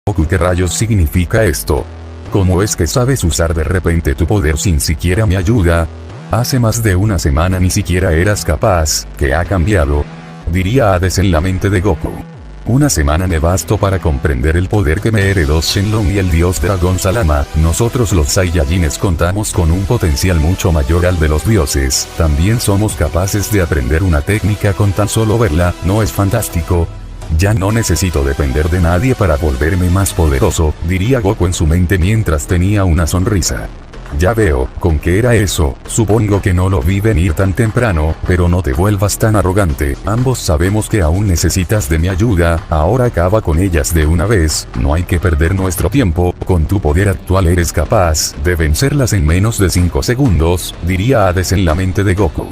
Goku, ¿qué rayos significa esto? ¿Cómo es que sabes usar de repente tu poder sin siquiera mi ayuda? Hace más de una semana ni siquiera eras capaz. ¿Qué ha cambiado? Diría Hades en la mente de Goku. Una semana me bastó para comprender el poder que me heredó Shenlong y el dios dragón Salama. Nosotros los Saiyajines contamos con un potencial mucho mayor al de los dioses. También somos capaces de aprender una técnica con tan solo verla, ¿no es fantástico? Ya no necesito depender de nadie para volverme más poderoso, diría Goku en su mente mientras tenía una sonrisa. Ya veo, ¿con qué era eso? Supongo que no lo vi venir tan temprano, pero no te vuelvas tan arrogante. Ambos sabemos que aún necesitas de mi ayuda, ahora acaba con ellas de una vez, no hay que perder nuestro tiempo, con tu poder actual eres capaz de vencerlas en menos de 5 segundos, diría Hades en la mente de Goku.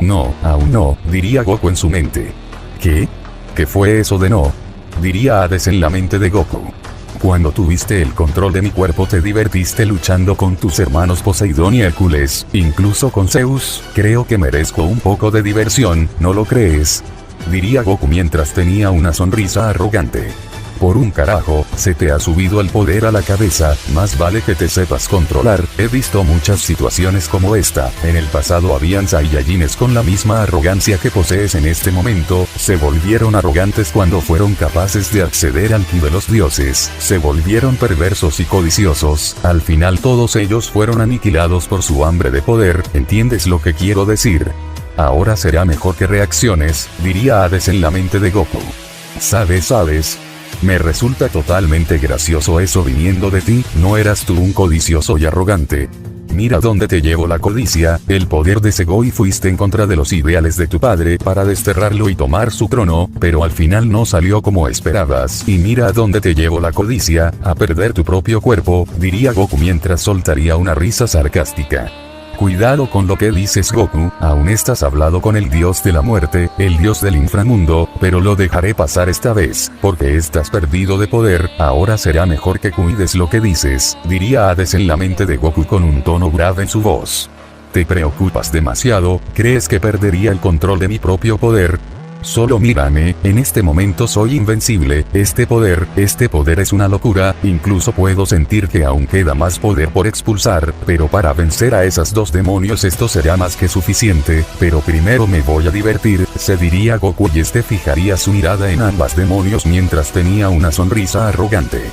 No, aún no, diría Goku en su mente. ¿Qué? ¿Qué fue eso de no? Diría Hades en la mente de Goku. Cuando tuviste el control de mi cuerpo te divertiste luchando con tus hermanos Poseidón y Hércules, incluso con Zeus, creo que merezco un poco de diversión, ¿no lo crees? Diría Goku mientras tenía una sonrisa arrogante. Por un carajo, se te ha subido el poder a la cabeza, más vale que te sepas controlar. He visto muchas situaciones como esta, en el pasado habían Saiyajines con la misma arrogancia que posees en este momento, se volvieron arrogantes cuando fueron capaces de acceder al ki de los dioses, se volvieron perversos y codiciosos, al final todos ellos fueron aniquilados por su hambre de poder, ¿entiendes lo que quiero decir? Ahora será mejor que reacciones, diría Hades en la mente de Goku. ¿Sabes? Me resulta totalmente gracioso eso viniendo de ti, no eras tú un codicioso y arrogante. Mira dónde te llevó la codicia, el poder de Sego y fuiste en contra de los ideales de tu padre para desterrarlo y tomar su trono, pero al final no salió como esperabas. Y mira dónde te llevó la codicia, a perder tu propio cuerpo, diría Goku mientras soltaría una risa sarcástica. Cuidado con lo que dices Goku, aún estás hablado con el dios de la muerte, el dios del inframundo, pero lo dejaré pasar esta vez, porque estás perdido de poder, ahora será mejor que cuides lo que dices, diría Hades en la mente de Goku con un tono grave en su voz. Te preocupas demasiado, ¿crees que perdería el control de mi propio poder? Solo mírame, en este momento soy invencible, este poder es una locura, incluso puedo sentir que aún queda más poder por expulsar, pero para vencer a esas dos demonios esto será más que suficiente, pero primero me voy a divertir, se diría Goku y fijaría su mirada en ambas demonios mientras tenía una sonrisa arrogante.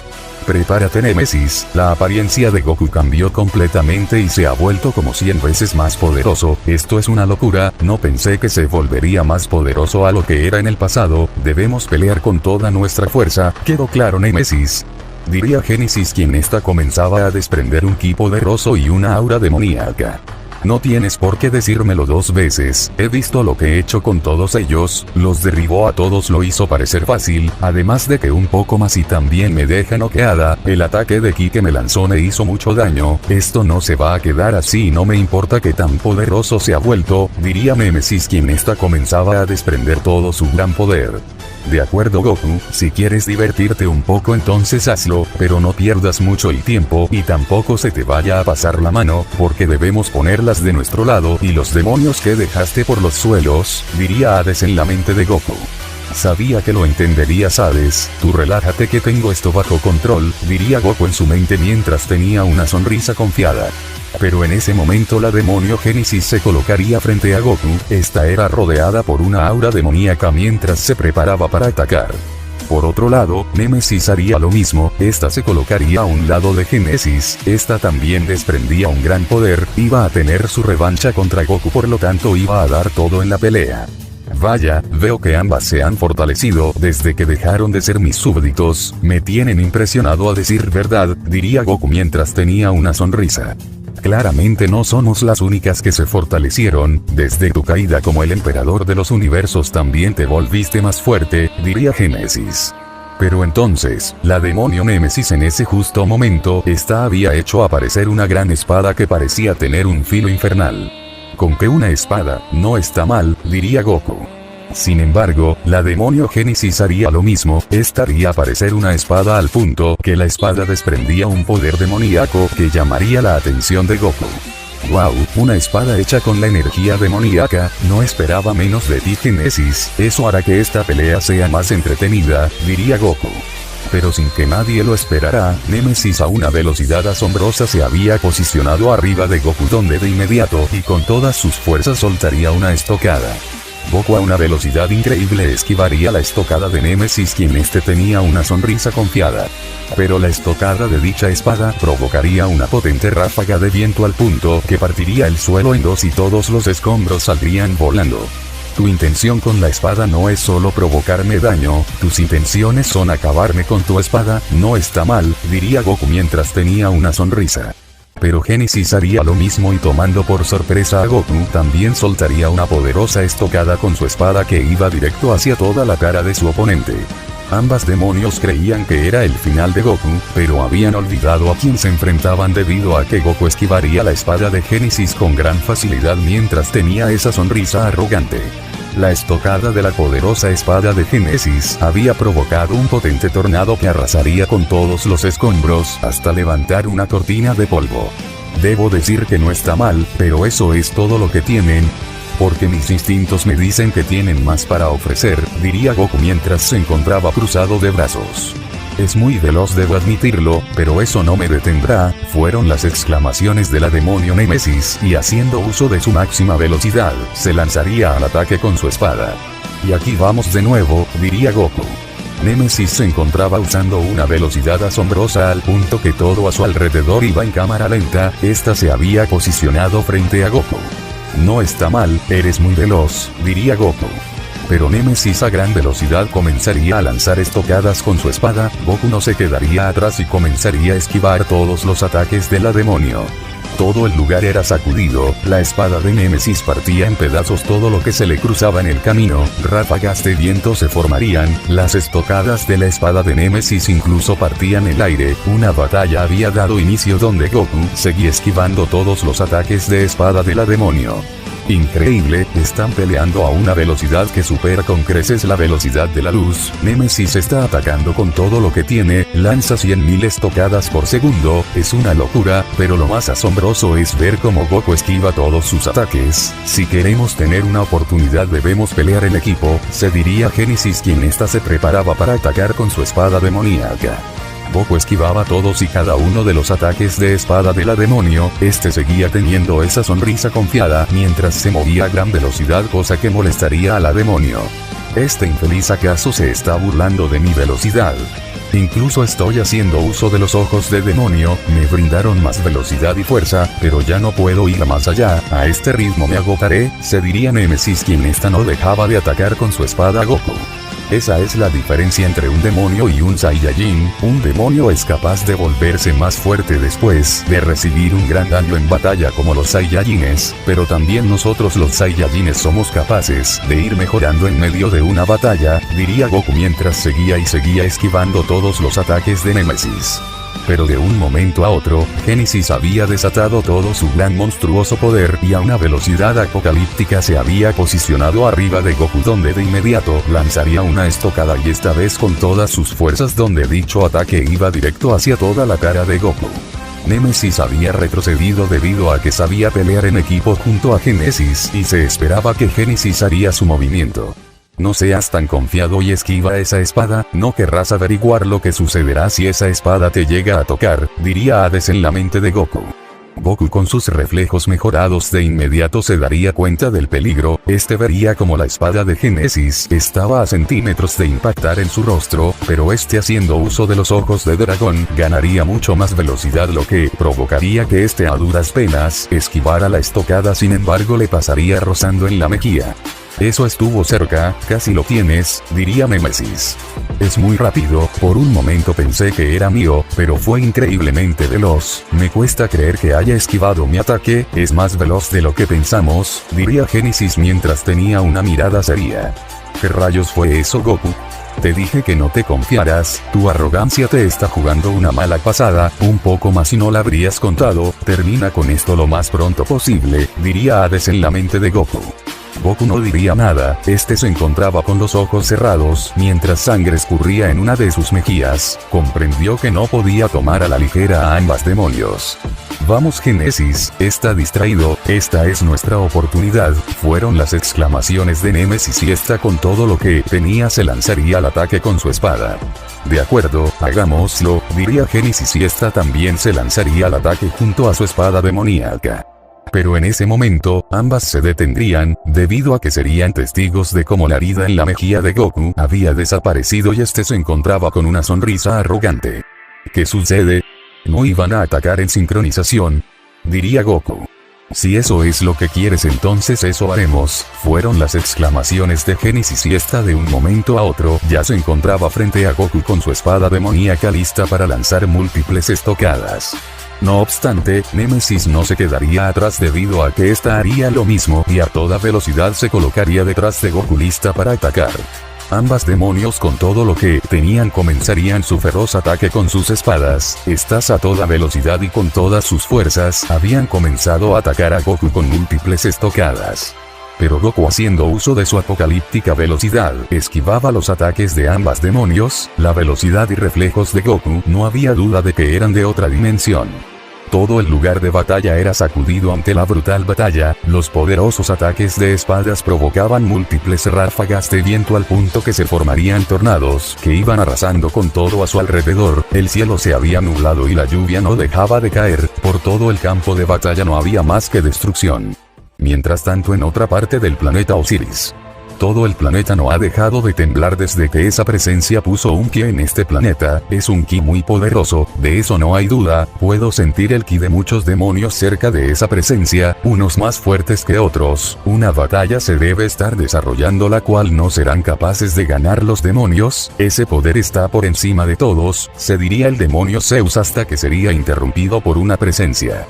Prepárate Némesis, la apariencia de Goku cambió completamente y se ha vuelto como 100 veces más poderoso, esto es una locura, no pensé que se volvería más poderoso a lo que era en el pasado, debemos pelear con toda nuestra fuerza, ¿quedó claro Némesis? Diría Génesis quien comenzaba a desprender un ki poderoso y una aura demoníaca. No tienes por qué decírmelo 2 veces, he visto lo que he hecho con todos ellos, los derribó a todos, lo hizo parecer fácil, además de que un poco más y también me deja noqueada, el ataque de ki que me lanzó me hizo mucho daño, esto no se va a quedar así, no me importa que tan poderoso se ha vuelto, diría Némesis quien comenzaba a desprender todo su gran poder. De acuerdo Goku, si quieres divertirte un poco entonces hazlo, pero no pierdas mucho el tiempo y tampoco se te vaya a pasar la mano, porque debemos ponerlas de nuestro lado y los demonios que dejaste por los suelos, diría Hades en la mente de Goku. Sabía que lo entenderías Hades, tú relájate que tengo esto bajo control, diría Goku en su mente mientras tenía una sonrisa confiada. Pero en ese momento la demonio Génesis se colocaría frente a Goku, esta era rodeada por una aura demoníaca mientras se preparaba para atacar. Por otro lado, Némesis haría lo mismo, esta se colocaría a un lado de Génesis, esta también desprendía un gran poder, iba a tener su revancha contra Goku por lo tanto iba a dar todo en la pelea. Vaya, veo que ambas se han fortalecido desde que dejaron de ser mis súbditos, me tienen impresionado a decir verdad, diría Goku mientras tenía una sonrisa. Claramente no somos las únicas que se fortalecieron, desde tu caída como el emperador de los universos también te volviste más fuerte, diría Génesis. Pero entonces, la demonio Némesis en ese justo momento, había hecho aparecer una gran espada que parecía tener un filo infernal. Con que una espada, no está mal, diría Goku. Sin embargo, la demonio Génesis haría lo mismo, estaría a aparecer una espada al punto que la espada desprendía un poder demoníaco que llamaría la atención de Goku. Wow, una espada hecha con la energía demoníaca, no esperaba menos de ti Génesis, eso hará que esta pelea sea más entretenida, diría Goku. Pero sin que nadie lo esperara, Némesis a una velocidad asombrosa se había posicionado arriba de Goku donde de inmediato y con todas sus fuerzas soltaría una estocada. Goku a una velocidad increíble esquivaría la estocada de Némesis quien tenía una sonrisa confiada. Pero la estocada de dicha espada provocaría una potente ráfaga de viento al punto que partiría el suelo en dos y todos los escombros saldrían volando. Tu intención con la espada no es solo provocarme daño, tus intenciones son acabarme con tu espada, no está mal, diría Goku mientras tenía una sonrisa. Pero Génesis haría lo mismo y tomando por sorpresa a Goku también soltaría una poderosa estocada con su espada que iba directo hacia toda la cara de su oponente. Ambas demonios creían que era el final de Goku, pero habían olvidado a quién se enfrentaban debido a que Goku esquivaría la espada de Génesis con gran facilidad mientras tenía esa sonrisa arrogante. La estocada de la poderosa espada de Génesis había provocado un potente tornado que arrasaría con todos los escombros hasta levantar una cortina de polvo. Debo decir que no está mal, pero eso es todo lo que tienen. Porque mis instintos me dicen que tienen más para ofrecer, diría Goku mientras se encontraba cruzado de brazos. Es muy veloz, debo admitirlo, pero eso no me detendrá, fueron las exclamaciones de la demonio Némesis y haciendo uso de su máxima velocidad, se lanzaría al ataque con su espada. Y aquí vamos de nuevo, diría Goku. Némesis se encontraba usando una velocidad asombrosa al punto que todo a su alrededor iba en cámara lenta, esta se había posicionado frente a Goku. No está mal, eres muy veloz, diría Goku. Pero Némesis a gran velocidad comenzaría a lanzar estocadas con su espada, Goku no se quedaría atrás y comenzaría a esquivar todos los ataques de la demonio. Todo el lugar era sacudido, la espada de Némesis partía en pedazos todo lo que se le cruzaba en el camino, ráfagas de viento se formarían, las estocadas de la espada de Némesis incluso partían el aire, una batalla había dado inicio donde Goku seguía esquivando todos los ataques de espada de la demonio. Increíble, están peleando a una velocidad que supera con creces la velocidad de la luz, Némesis está atacando con todo lo que tiene, lanza 100.000 estocadas por segundo, es una locura, pero lo más asombroso es ver cómo Goku esquiva todos sus ataques. Si queremos tener una oportunidad debemos pelear en equipo, se diría Génesis quien se preparaba para atacar con su espada demoníaca. Goku esquivaba todos y cada uno de los ataques de espada de la demonio, seguía teniendo esa sonrisa confiada mientras se movía a gran velocidad cosa que molestaría a la demonio. Este infeliz acaso se está burlando de mi velocidad. Incluso estoy haciendo uso de los ojos de demonio, me brindaron más velocidad y fuerza, pero ya no puedo ir más allá, a este ritmo me agotaré, se diría Némesis quien no dejaba de atacar con su espada a Goku. Esa es la diferencia entre un demonio y un Saiyajin, un demonio es capaz de volverse más fuerte después de recibir un gran daño en batalla como los Saiyajines, pero también nosotros los Saiyajines somos capaces de ir mejorando en medio de una batalla, diría Goku mientras seguía esquivando todos los ataques de Némesis. Pero de un momento a otro, Génesis había desatado todo su gran monstruoso poder y a una velocidad apocalíptica se había posicionado arriba de Goku donde de inmediato lanzaría una estocada y esta vez con todas sus fuerzas donde dicho ataque iba directo hacia toda la cara de Goku. Némesis había retrocedido debido a que sabía pelear en equipo junto a Génesis y se esperaba que Génesis haría su movimiento. No seas tan confiado y esquiva esa espada, no querrás averiguar lo que sucederá si esa espada te llega a tocar, diría Hades en la mente de Goku. Goku con sus reflejos mejorados de inmediato se daría cuenta del peligro, vería como la espada de Génesis estaba a centímetros de impactar en su rostro, pero haciendo uso de los ojos de dragón, ganaría mucho más velocidad lo que provocaría que a duras penas esquivara la estocada sin embargo le pasaría rozando en la mejilla. Eso estuvo cerca, casi lo tienes, diría Némesis. Es muy rápido, por un momento pensé que era mío, pero fue increíblemente veloz, me cuesta creer que haya esquivado mi ataque, es más veloz de lo que pensamos, diría Génesis mientras tenía una mirada seria. ¿Qué rayos fue eso, Goku? Te dije que no te confiaras, tu arrogancia te está jugando una mala pasada, un poco más y no la habrías contado, termina con esto lo más pronto posible, diría Hades en la mente de Goku. Goku no diría nada, este se encontraba con los ojos cerrados, mientras sangre escurría en una de sus mejillas, comprendió que no podía tomar a la ligera a ambas demonios. Vamos Génesis, está distraído, esta es nuestra oportunidad, fueron las exclamaciones de Némesis y esta con todo lo que tenía se lanzaría al ataque con su espada. De acuerdo, hagámoslo, diría Génesis y esta también se lanzaría al ataque junto a su espada demoníaca. Pero en ese momento, ambas se detendrían, debido a que serían testigos de cómo la herida en la mejilla de Goku había desaparecido y este se encontraba con una sonrisa arrogante. ¿Qué sucede? ¿No iban a atacar en sincronización?, diría Goku. Si eso es lo que quieres entonces eso haremos, fueron las exclamaciones de Génesis y esta de un momento a otro ya se encontraba frente a Goku con su espada demoníaca lista para lanzar múltiples estocadas. No obstante, Némesis no se quedaría atrás debido a que esta haría lo mismo y a toda velocidad se colocaría detrás de Goku lista para atacar. Ambas demonios con todo lo que tenían comenzarían su feroz ataque con sus espadas, estas a toda velocidad y con todas sus fuerzas habían comenzado a atacar a Goku con múltiples estocadas. Pero Goku haciendo uso de su apocalíptica velocidad, esquivaba los ataques de ambas demonios, la velocidad y reflejos de Goku no había duda de que eran de otra dimensión. Todo el lugar de batalla era sacudido ante la brutal batalla, los poderosos ataques de espadas provocaban múltiples ráfagas de viento al punto que se formarían tornados que iban arrasando con todo a su alrededor, el cielo se había nublado y la lluvia no dejaba de caer, por todo el campo de batalla no había más que destrucción. Mientras tanto en otra parte del planeta Osiris. Todo el planeta no ha dejado de temblar desde que esa presencia puso un ki en este planeta, es un ki muy poderoso, de eso no hay duda, puedo sentir el ki de muchos demonios cerca de esa presencia, unos más fuertes que otros, una batalla se debe estar desarrollando la cual no serán capaces de ganar los demonios, ese poder está por encima de todos, se diría el demonio Zeus hasta que sería interrumpido por una presencia.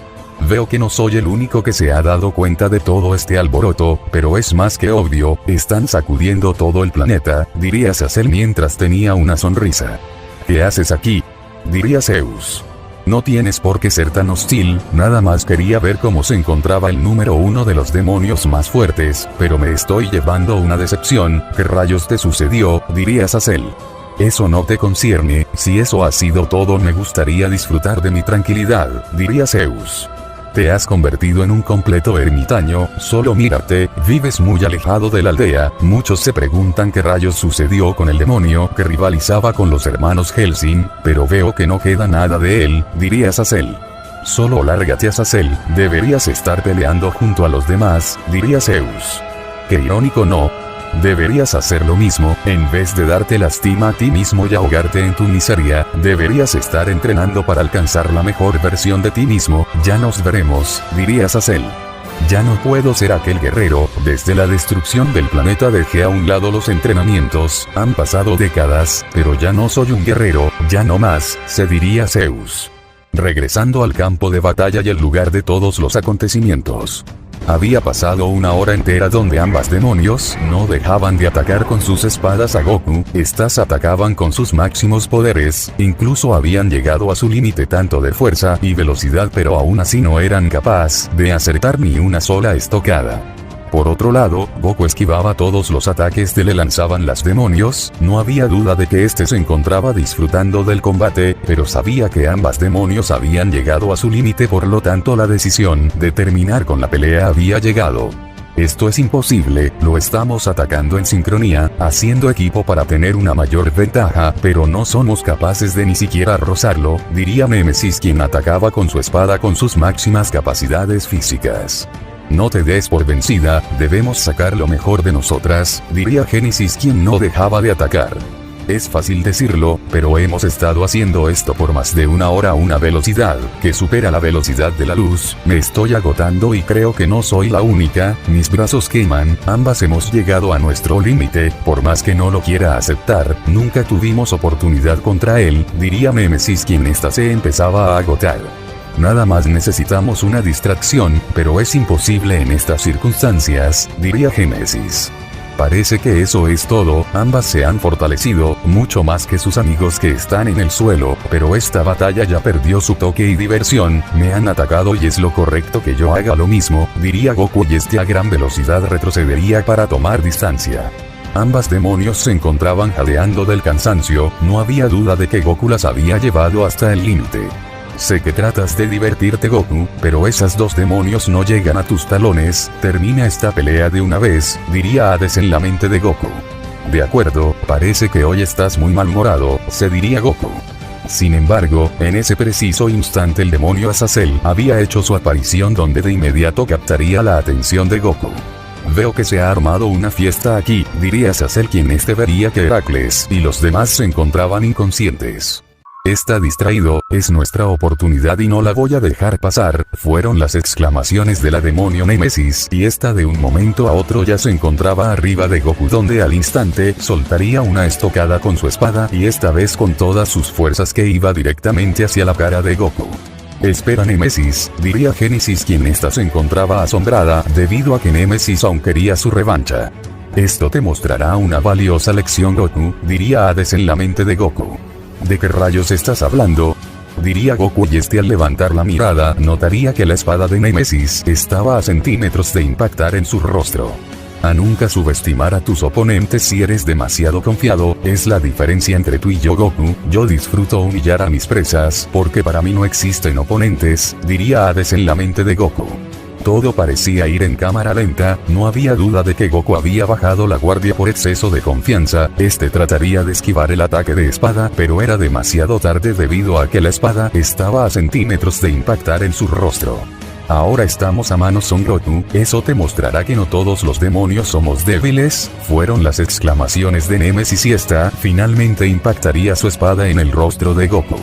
Veo que no soy el único que se ha dado cuenta de todo este alboroto, pero es más que obvio, están sacudiendo todo el planeta, diría Zazel mientras tenía una sonrisa. ¿Qué haces aquí?, diría Zeus. No tienes por qué ser tan hostil, nada más quería ver cómo se encontraba el número uno de los demonios más fuertes, pero me estoy llevando una decepción, ¿qué rayos te sucedió?, diría Zazel. Eso no te concierne, si eso ha sido todo me gustaría disfrutar de mi tranquilidad, diría Zeus. Te has convertido en un completo ermitaño, solo mírate, vives muy alejado de la aldea, muchos se preguntan qué rayos sucedió con el demonio que rivalizaba con los hermanos Hellsing, pero veo que no queda nada de él, diría Zazel. Solo lárgate a Zazel, deberías estar peleando junto a los demás, diría Zeus. Qué irónico, ¿no? Deberías hacer lo mismo, en vez de darte lástima a ti mismo y ahogarte en tu miseria, deberías estar entrenando para alcanzar la mejor versión de ti mismo, ya nos veremos, diría Zazel. Ya no puedo ser aquel guerrero, desde la destrucción del planeta dejé a un lado los entrenamientos, han pasado décadas, pero ya no soy un guerrero, ya no más, se diría Zeus. Regresando al campo de batalla y el lugar de todos los acontecimientos. Había pasado una hora entera donde ambas demonios no dejaban de atacar con sus espadas a Goku, estas atacaban con sus máximos poderes, incluso habían llegado a su límite tanto de fuerza y velocidad pero aún así no eran capaces de acertar ni una sola estocada. Por otro lado, Goku esquivaba todos los ataques que le lanzaban las demonios, no había duda de que este se encontraba disfrutando del combate, pero sabía que ambas demonios habían llegado a su límite por lo tanto la decisión de terminar con la pelea había llegado. Esto es imposible, lo estamos atacando en sincronía, haciendo equipo para tener una mayor ventaja, pero no somos capaces de ni siquiera rozarlo, diría Némesis quien atacaba con su espada con sus máximas capacidades físicas. No te des por vencida, debemos sacar lo mejor de nosotras, diría Génesis quien no dejaba de atacar. Es fácil decirlo, pero hemos estado haciendo esto por más de una hora a una velocidad que supera la velocidad de la luz, me estoy agotando y creo que no soy la única, mis brazos queman, ambas hemos llegado a nuestro límite, por más que no lo quiera aceptar, nunca tuvimos oportunidad contra él, diría Némesis quien esta se empezaba a agotar. Nada más necesitamos una distracción, pero es imposible en estas circunstancias, diría Génesis. Parece que eso es todo, ambas se han fortalecido, mucho más que sus amigos que están en el suelo, pero esta batalla ya perdió su toque y diversión, me han atacado y es lo correcto que yo haga lo mismo, diría Goku y a gran velocidad retrocedería para tomar distancia. Ambas demonios se encontraban jadeando del cansancio, no había duda de que Goku las había llevado hasta el límite. Sé que tratas de divertirte Goku, pero esas dos demonios no llegan a tus talones, termina esta pelea de una vez, diría Hades en la mente de Goku. De acuerdo, parece que hoy estás muy malhumorado, se diría Goku. Sin embargo, en ese preciso instante el demonio Azazel había hecho su aparición donde de inmediato captaría la atención de Goku. Veo que se ha armado una fiesta aquí, diría Azazel quien vería que Heracles y los demás se encontraban inconscientes. Está distraído, es nuestra oportunidad y no la voy a dejar pasar, fueron las exclamaciones de la demonio Némesis y esta de un momento a otro ya se encontraba arriba de Goku donde al instante soltaría una estocada con su espada y esta vez con todas sus fuerzas que iba directamente hacia la cara de Goku. Espera Némesis, diría Génesis quien esta se encontraba asombrada debido a que Némesis aún quería su revancha. Esto te mostrará una valiosa lección Goku, diría Hades en la mente de Goku. ¿De qué rayos estás hablando? Diría Goku y al levantar la mirada notaría que la espada de Némesis estaba a centímetros de impactar en su rostro. A nunca subestimar a tus oponentes si eres demasiado confiado, es la diferencia entre tú y yo Goku, yo disfruto humillar a mis presas porque para mí no existen oponentes, diría Hades en la mente de Goku. Todo parecía ir en cámara lenta, no había duda de que Goku había bajado la guardia por exceso de confianza, trataría de esquivar el ataque de espada pero era demasiado tarde debido a que la espada estaba a centímetros de impactar en su rostro. Ahora estamos a manos Son Goku, eso te mostrará que no todos los demonios somos débiles, fueron las exclamaciones de Némesis y finalmente impactaría su espada en el rostro de Goku.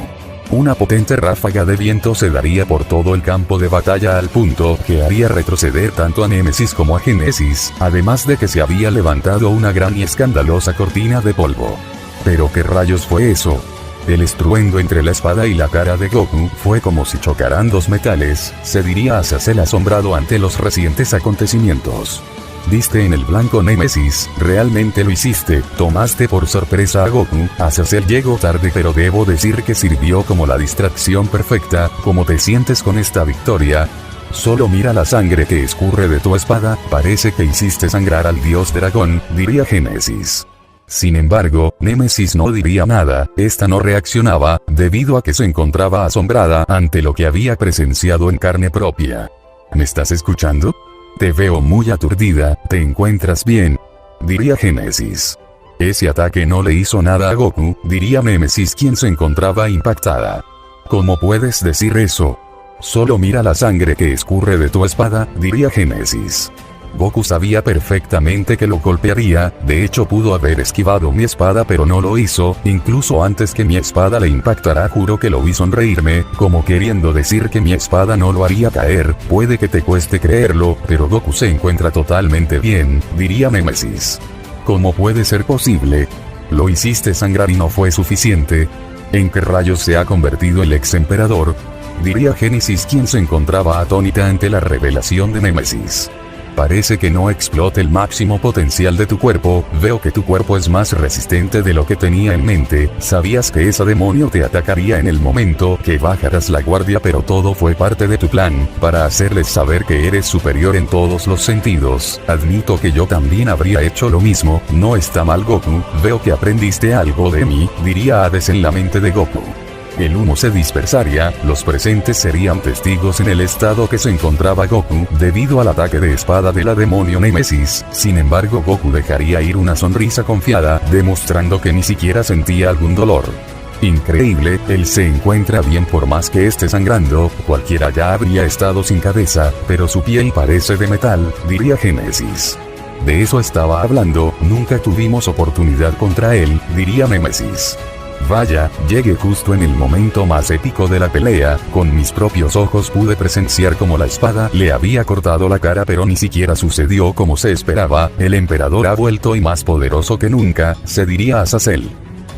Una potente ráfaga de viento se daría por todo el campo de batalla al punto que haría retroceder tanto a Némesis como a Génesis, además de que se había levantado una gran y escandalosa cortina de polvo. ¿Pero qué rayos fue eso? El estruendo entre la espada y la cara de Goku fue como si chocaran dos metales, se diría Azazel asombrado ante los recientes acontecimientos. Diste en el blanco Némesis, realmente lo hiciste, tomaste por sorpresa a Goku, Azazel llegó tarde pero debo decir que sirvió como la distracción perfecta, ¿cómo te sientes con esta victoria? Solo mira la sangre que escurre de tu espada, parece que hiciste sangrar al dios dragón, diría Génesis. Sin embargo, Némesis no diría nada, no reaccionaba, debido a que se encontraba asombrada ante lo que había presenciado en carne propia. ¿Me estás escuchando? Te veo muy aturdida, ¿te encuentras bien? Diría Génesis. Ese ataque no le hizo nada a Goku, diría Némesis quien se encontraba impactada. ¿Cómo puedes decir eso? Solo mira la sangre que escurre de tu espada, diría Génesis. Goku sabía perfectamente que lo golpearía, de hecho pudo haber esquivado mi espada pero no lo hizo, incluso antes que mi espada le impactara juro que lo vi sonreírme, como queriendo decir que mi espada no lo haría caer, puede que te cueste creerlo, pero Goku se encuentra totalmente bien, diría Némesis. ¿Cómo puede ser posible? Lo hiciste sangrar y no fue suficiente. ¿En qué rayos se ha convertido el ex emperador? Diría Génesis quien se encontraba atónita ante la revelación de Némesis. Parece que no explote el máximo potencial de tu cuerpo, veo que tu cuerpo es más resistente de lo que tenía en mente, sabías que ese demonio te atacaría en el momento que bajaras la guardia pero todo fue parte de tu plan, para hacerles saber que eres superior en todos los sentidos, admito que yo también habría hecho lo mismo, no está mal Goku, veo que aprendiste algo de mí, diría Hades en la mente de Goku. El humo se dispersaría, los presentes serían testigos en el estado que se encontraba Goku debido al ataque de espada de la demonio Némesis, sin embargo Goku dejaría ir una sonrisa confiada, demostrando que ni siquiera sentía algún dolor. Increíble, él se encuentra bien por más que esté sangrando, cualquiera ya habría estado sin cabeza, pero su piel parece de metal, diría Génesis. De eso estaba hablando, nunca tuvimos oportunidad contra él, diría Némesis. Vaya, llegué justo en el momento más épico de la pelea, con mis propios ojos pude presenciar cómo la espada le había cortado la cara pero ni siquiera sucedió como se esperaba, el emperador ha vuelto y más poderoso que nunca, se diría Azazel.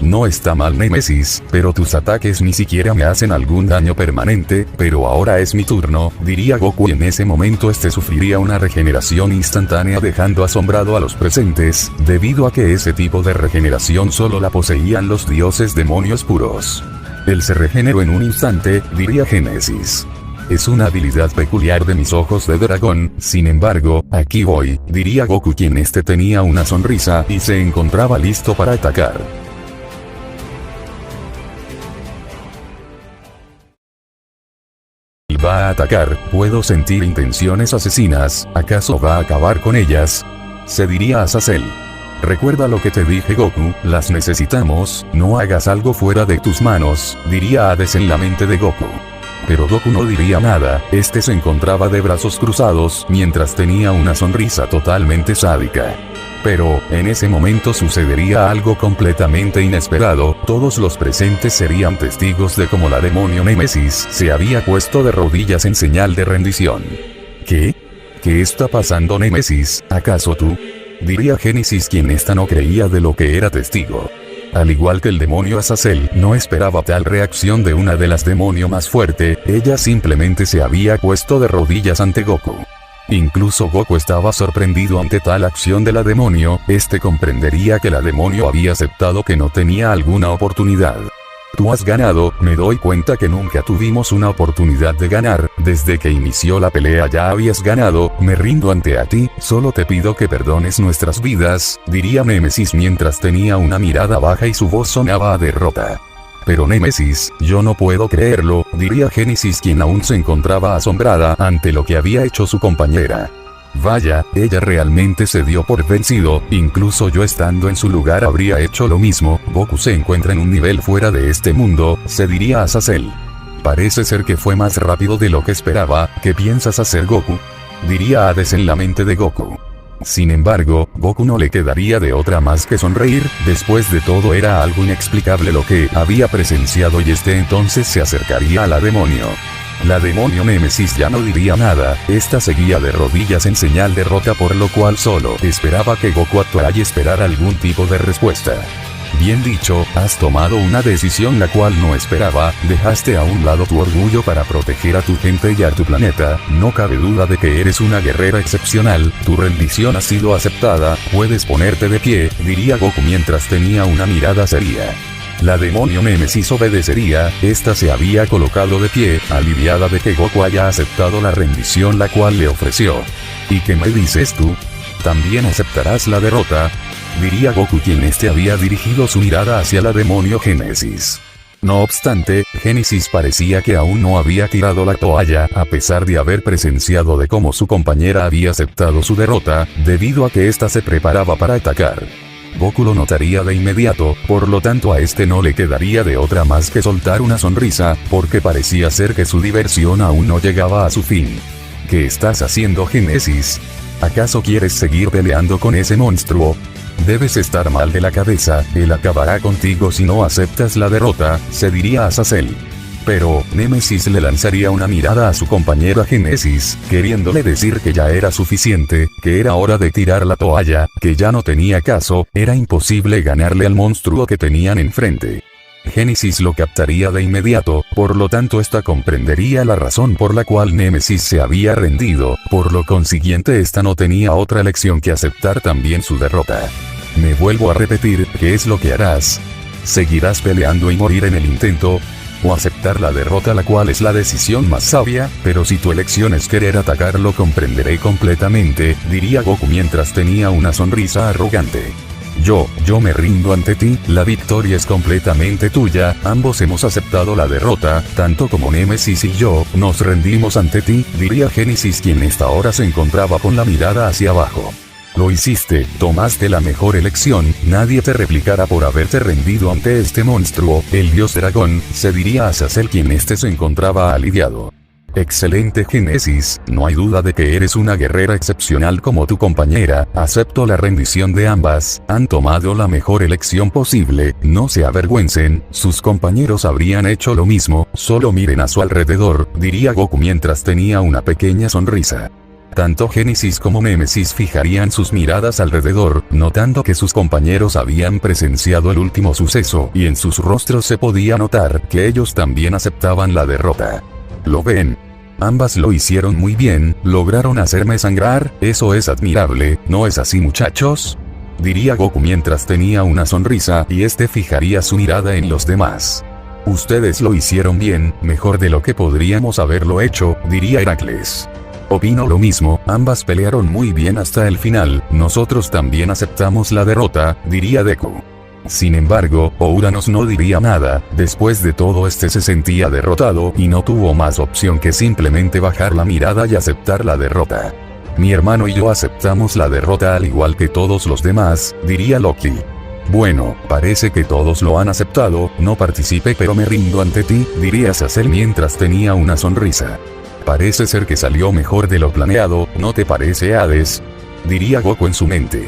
No está mal Némesis, pero tus ataques ni siquiera me hacen algún daño permanente, pero ahora es mi turno, diría Goku, y en ese momento este sufriría una regeneración instantánea dejando asombrado a los presentes, debido a que ese tipo de regeneración solo la poseían los dioses demonios puros. Él se regeneró en un instante, diría Génesis. Es una habilidad peculiar de mis ojos de dragón, sin embargo, aquí voy, diría Goku, quien tenía una sonrisa y se encontraba listo para atacar. Va a atacar, puedo sentir intenciones asesinas, ¿acaso va a acabar con ellas? Se diría a Azazel. Recuerda lo que te dije Goku, las necesitamos, no hagas algo fuera de tus manos, diría Hades en la mente de Goku. Pero Goku no diría nada, se encontraba de brazos cruzados, mientras tenía una sonrisa totalmente sádica. Pero, en ese momento sucedería algo completamente inesperado, todos los presentes serían testigos de cómo la demonio Némesis se había puesto de rodillas en señal de rendición. ¿Qué? ¿Qué está pasando Némesis? ¿Acaso tú? Diría Génesis, quien no creía de lo que era testigo. Al igual que el demonio Azazel, no esperaba tal reacción de una de las demonio más fuerte, ella simplemente se había puesto de rodillas ante Goku. Incluso Goku estaba sorprendido ante tal acción de la demonio, comprendería que la demonio había aceptado que no tenía alguna oportunidad. Tú has ganado, me doy cuenta que nunca tuvimos una oportunidad de ganar, desde que inició la pelea ya habías ganado, me rindo ante a ti, solo te pido que perdones nuestras vidas, diría Némesis mientras tenía una mirada baja y su voz sonaba a derrota. Pero Némesis, yo no puedo creerlo, diría Génesis, quien aún se encontraba asombrada ante lo que había hecho su compañera. Vaya, ella realmente se dio por vencido, incluso yo estando en su lugar habría hecho lo mismo, Goku se encuentra en un nivel fuera de este mundo, se diría a Azazel. Parece ser que fue más rápido de lo que esperaba, ¿qué piensas hacer Goku? Diría Hades en la mente de Goku. Sin embargo, Goku no le quedaría de otra más que sonreír, después de todo era algo inexplicable lo que había presenciado y entonces se acercaría a la demonio. La demonio Némesis ya no diría nada, seguía de rodillas en señal de derrota, por lo cual solo esperaba que Goku actuara y esperara algún tipo de respuesta. Bien dicho, has tomado una decisión la cual no esperaba, dejaste a un lado tu orgullo para proteger a tu gente y a tu planeta, no cabe duda de que eres una guerrera excepcional, tu rendición ha sido aceptada, puedes ponerte de pie, diría Goku mientras tenía una mirada seria. La demonio Némesis obedecería, se había colocado de pie, aliviada de que Goku haya aceptado la rendición la cual le ofreció. ¿Y qué me dices tú? ¿También aceptarás la derrota? Diría Goku, quien había dirigido su mirada hacia la demonio Génesis. No obstante, Génesis parecía que aún no había tirado la toalla, a pesar de haber presenciado de cómo su compañera había aceptado su derrota, debido a que se preparaba para atacar. Goku lo notaría de inmediato, por lo tanto a no le quedaría de otra más que soltar una sonrisa, porque parecía ser que su diversión aún no llegaba a su fin. ¿Qué estás haciendo Génesis? ¿Acaso quieres seguir peleando con ese monstruo? Debes estar mal de la cabeza, él acabará contigo si no aceptas la derrota, se diría a Azazel. Pero, Némesis le lanzaría una mirada a su compañera Génesis, queriéndole decir que ya era suficiente, que era hora de tirar la toalla, que ya no tenía caso, era imposible ganarle al monstruo que tenían enfrente. Génesis lo captaría de inmediato, por lo tanto comprendería la razón por la cual Némesis se había rendido, por lo consiguiente no tenía otra elección que aceptar también su derrota. Me vuelvo a repetir, ¿qué es lo que harás? ¿Seguirás peleando y morir en el intento? ¿O aceptar la derrota, la cual es la decisión más sabia? Pero si tu elección es querer atacar lo comprenderé completamente, diría Goku mientras tenía una sonrisa arrogante. Yo me rindo ante ti, la victoria es completamente tuya, ambos hemos aceptado la derrota, tanto como Némesis y yo, nos rendimos ante ti, diría Génesis, quien ahora se encontraba con la mirada hacia abajo. Lo hiciste, tomaste la mejor elección, nadie te replicará por haberte rendido ante este monstruo, el dios dragón, se diría a Azazel, quien se encontraba aliviado. Excelente Génesis, no hay duda de que eres una guerrera excepcional como tu compañera, acepto la rendición de ambas, han tomado la mejor elección posible, no se avergüencen, sus compañeros habrían hecho lo mismo, solo miren a su alrededor, diría Goku mientras tenía una pequeña sonrisa. Tanto Génesis como Némesis fijarían sus miradas alrededor, notando que sus compañeros habían presenciado el último suceso y en sus rostros se podía notar que ellos también aceptaban la derrota. ¿Lo ven? Ambas lo hicieron muy bien, lograron hacerme sangrar, eso es admirable, ¿no es así, muchachos? Diría Goku mientras tenía una sonrisa y fijaría su mirada en los demás. Ustedes lo hicieron bien, mejor de lo que podríamos haberlo hecho, diría Heracles. Opino lo mismo, ambas pelearon muy bien hasta el final, nosotros también aceptamos la derrota, diría Deku. Sin embargo, Ouranos no diría nada, después de todo se sentía derrotado y no tuvo más opción que simplemente bajar la mirada y aceptar la derrota. Mi hermano y yo aceptamos la derrota al igual que todos los demás, diría Loki. Bueno, parece que todos lo han aceptado, no participé pero me rindo ante ti, diría Azazel mientras tenía una sonrisa. Parece ser que salió mejor de lo planeado, ¿no te parece, Hades? Diría Goku en su mente.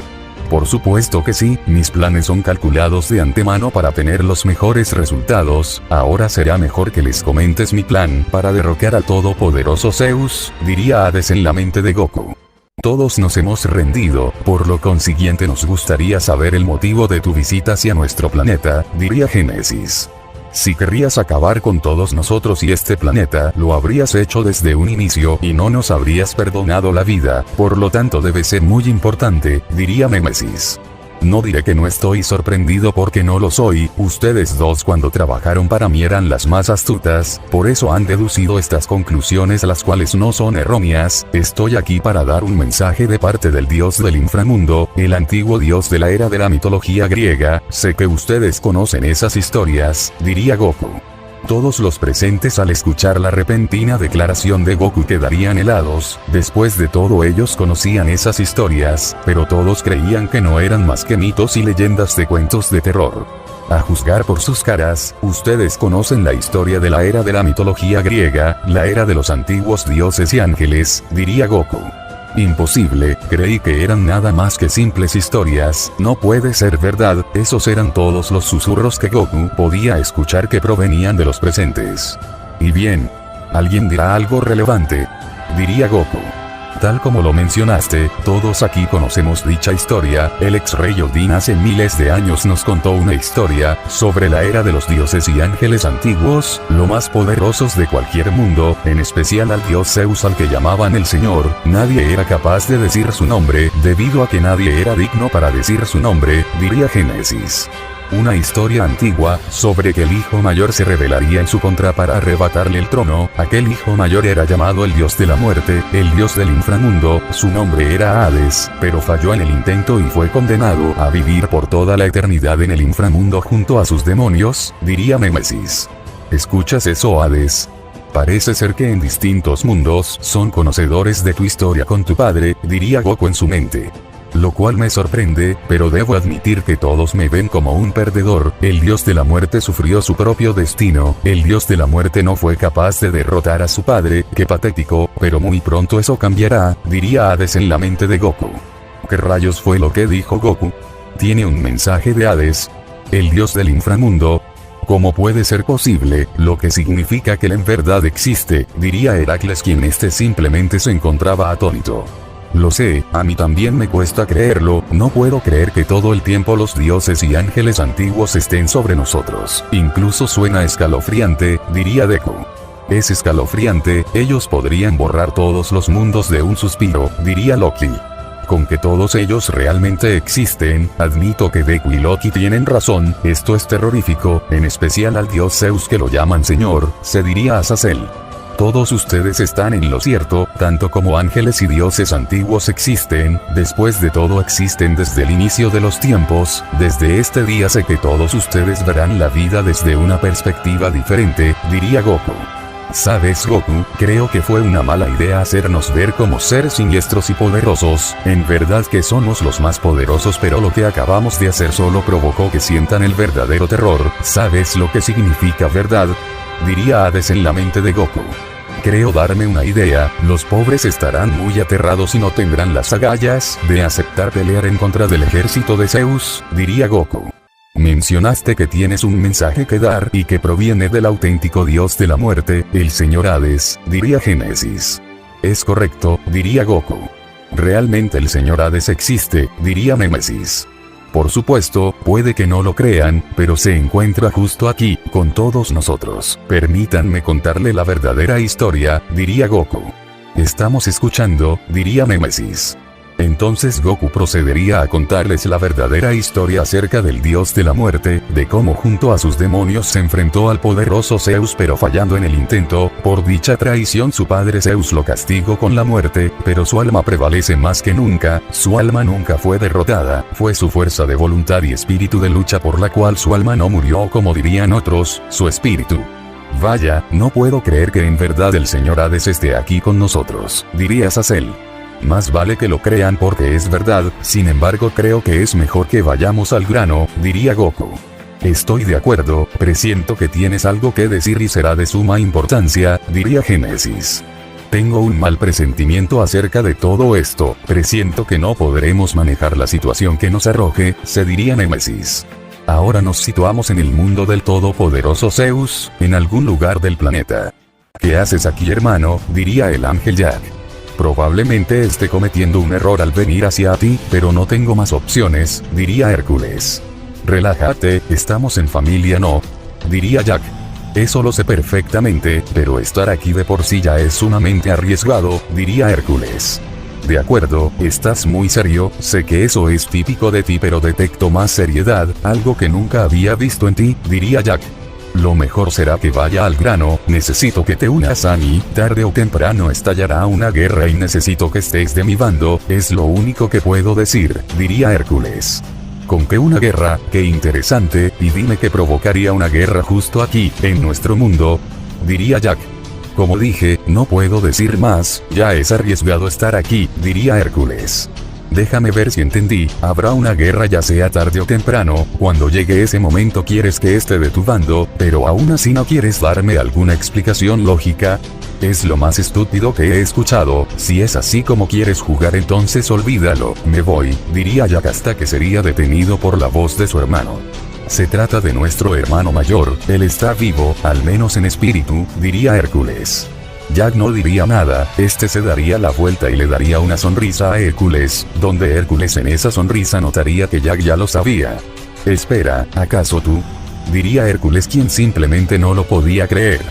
Por supuesto que sí, mis planes son calculados de antemano para tener los mejores resultados, ahora será mejor que les comentes mi plan para derrocar al todopoderoso Zeus, diría Hades en la mente de Goku. Todos nos hemos rendido, por lo consiguiente nos gustaría saber el motivo de tu visita hacia nuestro planeta, diría Génesis. Si querrías acabar con todos nosotros y este planeta, lo habrías hecho desde un inicio y no nos habrías perdonado la vida, por lo tanto debe ser muy importante, diría Némesis. No diré que no estoy sorprendido porque no lo soy, ustedes dos cuando trabajaron para mí eran las más astutas, por eso han deducido estas conclusiones las cuales no son erróneas, estoy aquí para dar un mensaje de parte del dios del inframundo, el antiguo dios de la era de la mitología griega, sé que ustedes conocen esas historias, diría Goku. Todos los presentes al escuchar la repentina declaración de Goku quedarían helados, después de todo ellos conocían esas historias, pero todos creían que no eran más que mitos y leyendas de cuentos de terror. A juzgar por sus caras, ustedes conocen la historia de la era de la mitología griega, la era de los antiguos dioses y ángeles, diría Goku. Imposible, creí que eran nada más que simples historias, no puede ser verdad, esos eran todos los susurros que Goku podía escuchar que provenían de los presentes. Y bien, ¿alguien dirá algo relevante? Diría Goku. Tal como lo mencionaste, todos aquí conocemos dicha historia, el ex-rey Odín hace miles de años nos contó una historia, sobre la era de los dioses y ángeles antiguos, lo más poderosos de cualquier mundo, en especial al dios Zeus al que llamaban el Señor, nadie era capaz de decir su nombre, debido a que nadie era digno para decir su nombre, diría Génesis. Una historia antigua, sobre que el hijo mayor se rebelaría en su contra para arrebatarle el trono, aquel hijo mayor era llamado el dios de la muerte, el dios del inframundo, su nombre era Hades, pero falló en el intento y fue condenado a vivir por toda la eternidad en el inframundo junto a sus demonios, diría Némesis. ¿Escuchas eso, Hades? Parece ser que en distintos mundos son conocedores de tu historia con tu padre, diría Goku en su mente. Lo cual me sorprende, pero debo admitir que todos me ven como un perdedor, el dios de la muerte sufrió su propio destino, el dios de la muerte no fue capaz de derrotar a su padre, qué patético, pero muy pronto eso cambiará, diría Hades en la mente de Goku. ¿Qué rayos fue lo que dijo Goku? Tiene un mensaje de Hades, el dios del inframundo. ¿Cómo puede ser posible? Lo que significa que él en verdad existe, diría Heracles quien simplemente se encontraba atónito. Lo sé, a mí también me cuesta creerlo, no puedo creer que todo el tiempo los dioses y ángeles antiguos estén sobre nosotros. Incluso suena escalofriante, diría Deku. Es escalofriante, ellos podrían borrar todos los mundos de un suspiro, diría Loki. Con que todos ellos realmente existen, admito que Deku y Loki tienen razón, esto es terrorífico, en especial al dios Zeus que lo llaman señor, se diría Azazel. Todos ustedes están en lo cierto, tanto como ángeles y dioses antiguos existen, después de todo existen desde el inicio de los tiempos, desde este día sé que todos ustedes verán la vida desde una perspectiva diferente, diría Goku. ¿Sabes, Goku? Creo que fue una mala idea hacernos ver como seres siniestros y poderosos, en verdad que somos los más poderosos pero lo que acabamos de hacer solo provocó que sientan el verdadero terror, ¿sabes lo que significa verdad? Diría Hades en la mente de Goku. Creo darme una idea, los pobres estarán muy aterrados y no tendrán las agallas de aceptar pelear en contra del ejército de Zeus, diría Goku. Mencionaste que tienes un mensaje que dar y que proviene del auténtico dios de la muerte, el señor Hades, diría Génesis. Es correcto, diría Goku. Realmente el señor Hades existe, diría Némesis. Por supuesto, puede que no lo crean, pero se encuentra justo aquí, con todos nosotros. Permítanme contarle la verdadera historia, diría Goku. Estamos escuchando, diría Némesis. Entonces Goku procedería a contarles la verdadera historia acerca del dios de la muerte, de cómo junto a sus demonios se enfrentó al poderoso Zeus pero fallando en el intento. Por dicha traición su padre Zeus lo castigó con la muerte, pero su alma prevalece más que nunca, su alma nunca fue derrotada, fue su fuerza de voluntad y espíritu de lucha por la cual su alma no murió como dirían otros, su espíritu. Vaya, no puedo creer que en verdad el señor Hades esté aquí con nosotros, diría Azazel. Más vale que lo crean porque es verdad, sin embargo creo que es mejor que vayamos al grano, diría Goku. Estoy de acuerdo, presiento que tienes algo que decir y será de suma importancia, diría Génesis. Tengo un mal presentimiento acerca de todo esto, presiento que no podremos manejar la situación que nos arroje, se diría Némesis. Ahora nos situamos en el mundo del todopoderoso Zeus, en algún lugar del planeta. ¿Qué haces aquí, hermano?, diría el ángel Jack. Probablemente esté cometiendo un error al venir hacia ti, pero no tengo más opciones, diría Hércules. Relájate, estamos en familia, ¿no?, diría Jack. Eso lo sé perfectamente, pero estar aquí de por sí ya es sumamente arriesgado, diría Hércules. De acuerdo, estás muy serio, sé que eso es típico de ti, pero detecto más seriedad, algo que nunca había visto en ti, diría Jack. Lo mejor será que vaya al grano, necesito que te unas a mí, tarde o temprano estallará una guerra y necesito que estés de mi bando, es lo único que puedo decir, diría Hércules. ¿Con qué una guerra? Qué interesante, y dime qué provocaría una guerra justo aquí, en nuestro mundo, diría Jack. Como dije, no puedo decir más, ya es arriesgado estar aquí, diría Hércules. Déjame ver si entendí, habrá una guerra ya sea tarde o temprano, cuando llegue ese momento quieres que esté de tu bando, pero aún así no quieres darme alguna explicación lógica. Es lo más estúpido que he escuchado, si es así como quieres jugar entonces olvídalo, me voy, diría Jack hasta que sería detenido por la voz de su hermano. Se trata de nuestro hermano mayor, él está vivo, al menos en espíritu, diría Hércules. Jack no diría nada, este se daría la vuelta y le daría una sonrisa a Hércules, donde Hércules en esa sonrisa notaría que Jack ya lo sabía. Espera, ¿acaso tú?, diría Hércules, quien simplemente no lo podía creer.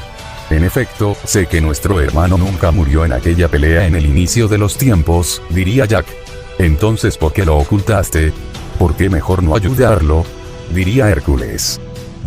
En efecto, sé que nuestro hermano nunca murió en aquella pelea en el inicio de los tiempos, diría Jack. Entonces, ¿por qué lo ocultaste? ¿Por qué mejor no ayudarlo?, diría Hércules.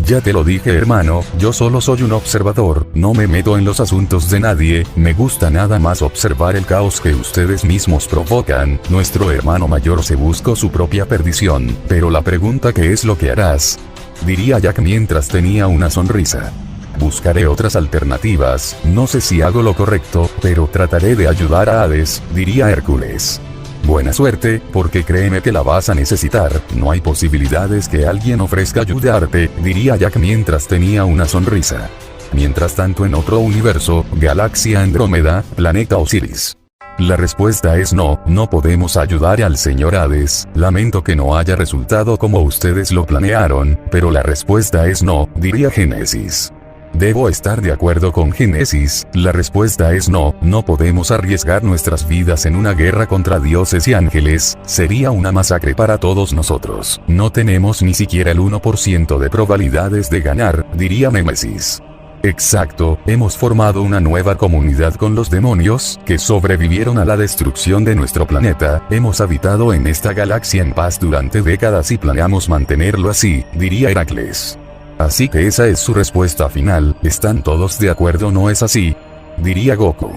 Ya te lo dije, hermano, yo solo soy un observador, no me meto en los asuntos de nadie, me gusta nada más observar el caos que ustedes mismos provocan. Nuestro hermano mayor se buscó su propia perdición, pero la pregunta ¿qué es lo que harás?, diría Jack mientras tenía una sonrisa. Buscaré otras alternativas, no sé si hago lo correcto, pero trataré de ayudar a Hades, diría Hércules. Buena suerte, porque créeme que la vas a necesitar, no hay posibilidades que alguien ofrezca ayudarte, diría Jack mientras tenía una sonrisa. Mientras tanto en otro universo, Galaxia Andrómeda, planeta Osiris. La respuesta es no, no podemos ayudar al señor Hades, lamento que no haya resultado como ustedes lo planearon, pero la respuesta es no, diría Génesis. Debo estar de acuerdo con Génesis, la respuesta es no, no podemos arriesgar nuestras vidas en una guerra contra dioses y ángeles, sería una masacre para todos nosotros, no tenemos ni siquiera el 1% de probabilidades de ganar, diría Némesis. Exacto, hemos formado una nueva comunidad con los demonios, que sobrevivieron a la destrucción de nuestro planeta, hemos habitado en esta galaxia en paz durante décadas y planeamos mantenerlo así, diría Heracles. Así que esa es su respuesta final, ¿están todos de acuerdo, no es así?, diría Goku.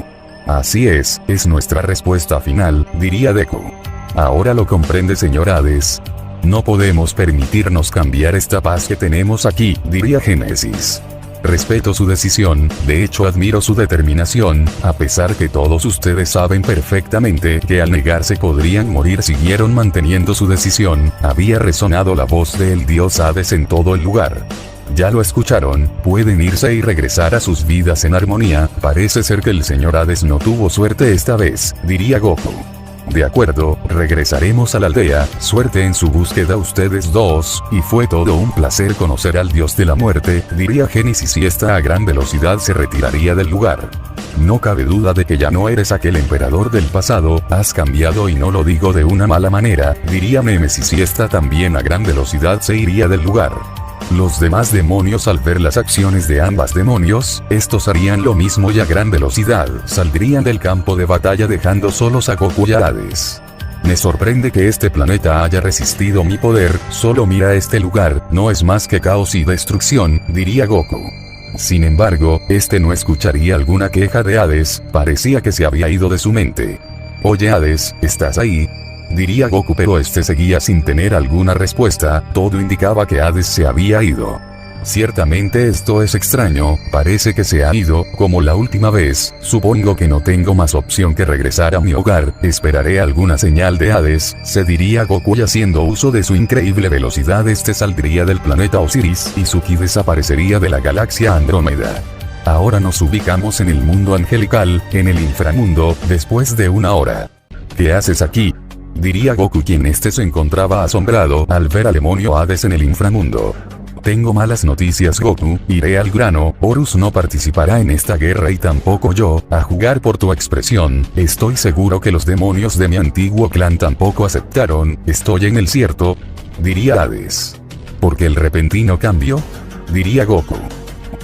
Así es nuestra respuesta final, diría Deku. Ahora lo comprende, señor Hades. No podemos permitirnos cambiar esta paz que tenemos aquí, diría Génesis. Respeto su decisión, de hecho admiro su determinación, a pesar que todos ustedes saben perfectamente que al negarse podrían morir, siguieron manteniendo su decisión, había resonado la voz del dios Hades en todo el lugar. Ya lo escucharon, pueden irse y regresar a sus vidas en armonía, parece ser que el señor Hades no tuvo suerte esta vez, diría Goku. De acuerdo, regresaremos a la aldea, suerte en su búsqueda ustedes dos, y fue todo un placer conocer al dios de la muerte, diría Génesis y esta a gran velocidad se retiraría del lugar. No cabe duda de que ya no eres aquel emperador del pasado, has cambiado y no lo digo de una mala manera, diría Némesis, y esta también a gran velocidad se iría del lugar. Los demás demonios, al ver las acciones de ambas demonios, estos harían lo mismo y a gran velocidad saldrían del campo de batalla dejando solos a Goku y a Hades. Me sorprende que este planeta haya resistido mi poder, solo mira este lugar, no es más que caos y destrucción, diría Goku. Sin embargo, este no escucharía alguna queja de Hades, parecía que se había ido de su mente. Oye Hades, ¿estás ahí?, diría Goku, pero este seguía sin tener alguna respuesta, todo indicaba que Hades se había ido. Ciertamente esto es extraño, parece que se ha ido, como la última vez, supongo que no tengo más opción que regresar a mi hogar, esperaré alguna señal de Hades, se diría Goku, y haciendo uso de su increíble velocidad este saldría del planeta Osiris y su ki desaparecería de la galaxia Andrómeda. Ahora nos ubicamos en el mundo angelical, en el inframundo, después de una hora. ¿Qué haces aquí?, diría Goku, quien este se encontraba asombrado al ver al demonio Hades en el inframundo. Tengo malas noticias Goku, iré al grano, Horus no participará en esta guerra y tampoco yo, a jugar por tu expresión, estoy seguro que los demonios de mi antiguo clan tampoco aceptaron, estoy en el cierto, diría Hades. ¿Por qué el repentino cambio?, diría Goku.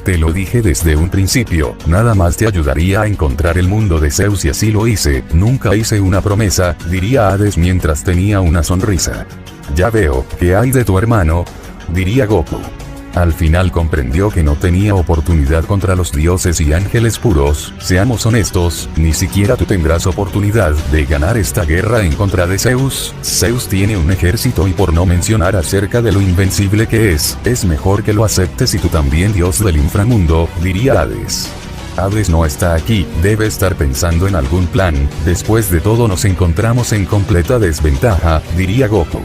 Te lo dije desde un principio, nada más te ayudaría a encontrar el mundo de Zeus y así lo hice, nunca hice una promesa, diría Hades mientras tenía una sonrisa. Ya veo, ¿qué hay de tu hermano?, diría Goku. Al final comprendió que no tenía oportunidad contra los dioses y ángeles puros, seamos honestos, ni siquiera tú tendrás oportunidad de ganar esta guerra en contra de Zeus. Zeus tiene un ejército y por no mencionar acerca de lo invencible que es mejor que lo aceptes y tú también, dios del inframundo, diría Hades. Hades no está aquí, debe estar pensando en algún plan, después de todo nos encontramos en completa desventaja, diría Goku.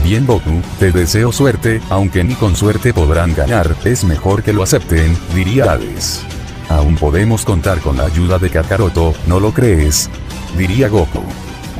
Bien Goku, te deseo suerte, aunque ni con suerte podrán ganar, es mejor que lo acepten, diría Hades. Aún podemos contar con la ayuda de Kakaroto, ¿no lo crees?, diría Goku.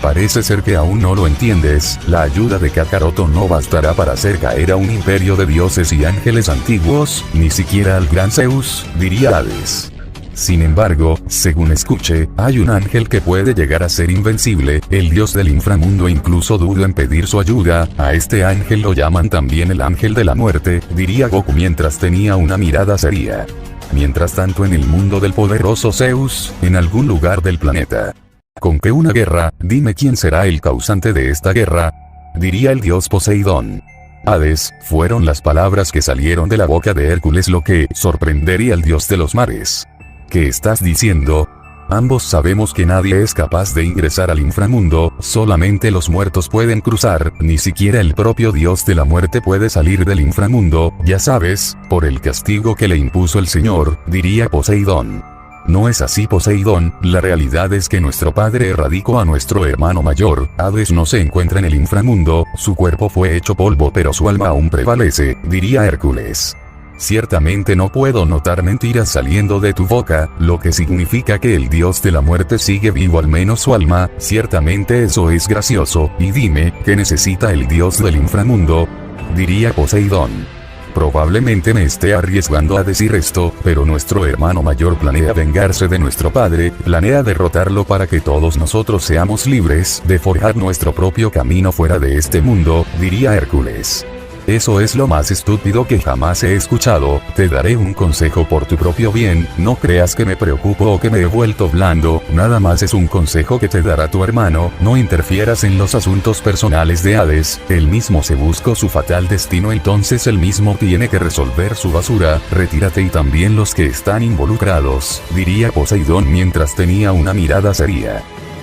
Parece ser que aún no lo entiendes, la ayuda de Kakaroto no bastará para hacer caer a un imperio de dioses y ángeles antiguos, ni siquiera al gran Zeus, diría Hades. Sin embargo, según escuché, hay un ángel que puede llegar a ser invencible, el dios del inframundo, incluso dudo en pedir su ayuda, a este ángel lo llaman también el ángel de la muerte, diría Goku mientras tenía una mirada seria. Mientras tanto en el mundo del poderoso Zeus, en algún lugar del planeta. ¿Con qué una guerra? Dime quién será el causante de esta guerra, diría el dios Poseidón. Hades, fueron las palabras que salieron de la boca de Hércules lo que sorprendería al dios de los mares. ¿Qué estás diciendo? Ambos sabemos que nadie es capaz de ingresar al inframundo, solamente los muertos pueden cruzar, ni siquiera el propio dios de la muerte puede salir del inframundo, ya sabes, por el castigo que le impuso el Señor, diría Poseidón. No es así Poseidón, la realidad es que nuestro padre erradicó a nuestro hermano mayor, Hades no se encuentra en el inframundo, su cuerpo fue hecho polvo pero su alma aún prevalece, diría Hércules. Ciertamente no puedo notar mentiras saliendo de tu boca, lo que significa que el dios de la muerte sigue vivo, al menos su alma, ciertamente eso es gracioso, y dime, ¿qué necesita el dios del inframundo?, diría Poseidón. Probablemente me esté arriesgando a decir esto, pero nuestro hermano mayor planea vengarse de nuestro padre, planea derrotarlo para que todos nosotros seamos libres de forjar nuestro propio camino fuera de este mundo, diría Hércules. Eso es lo más estúpido que jamás he escuchado, te daré un consejo por tu propio bien, no creas que me preocupo o que me he vuelto blando, nada más es un consejo que te dará tu hermano, no interfieras en los asuntos personales de Hades, él mismo se buscó su fatal destino, entonces él mismo tiene que resolver su basura, retírate y también los que están involucrados, diría Poseidón mientras tenía una mirada seria.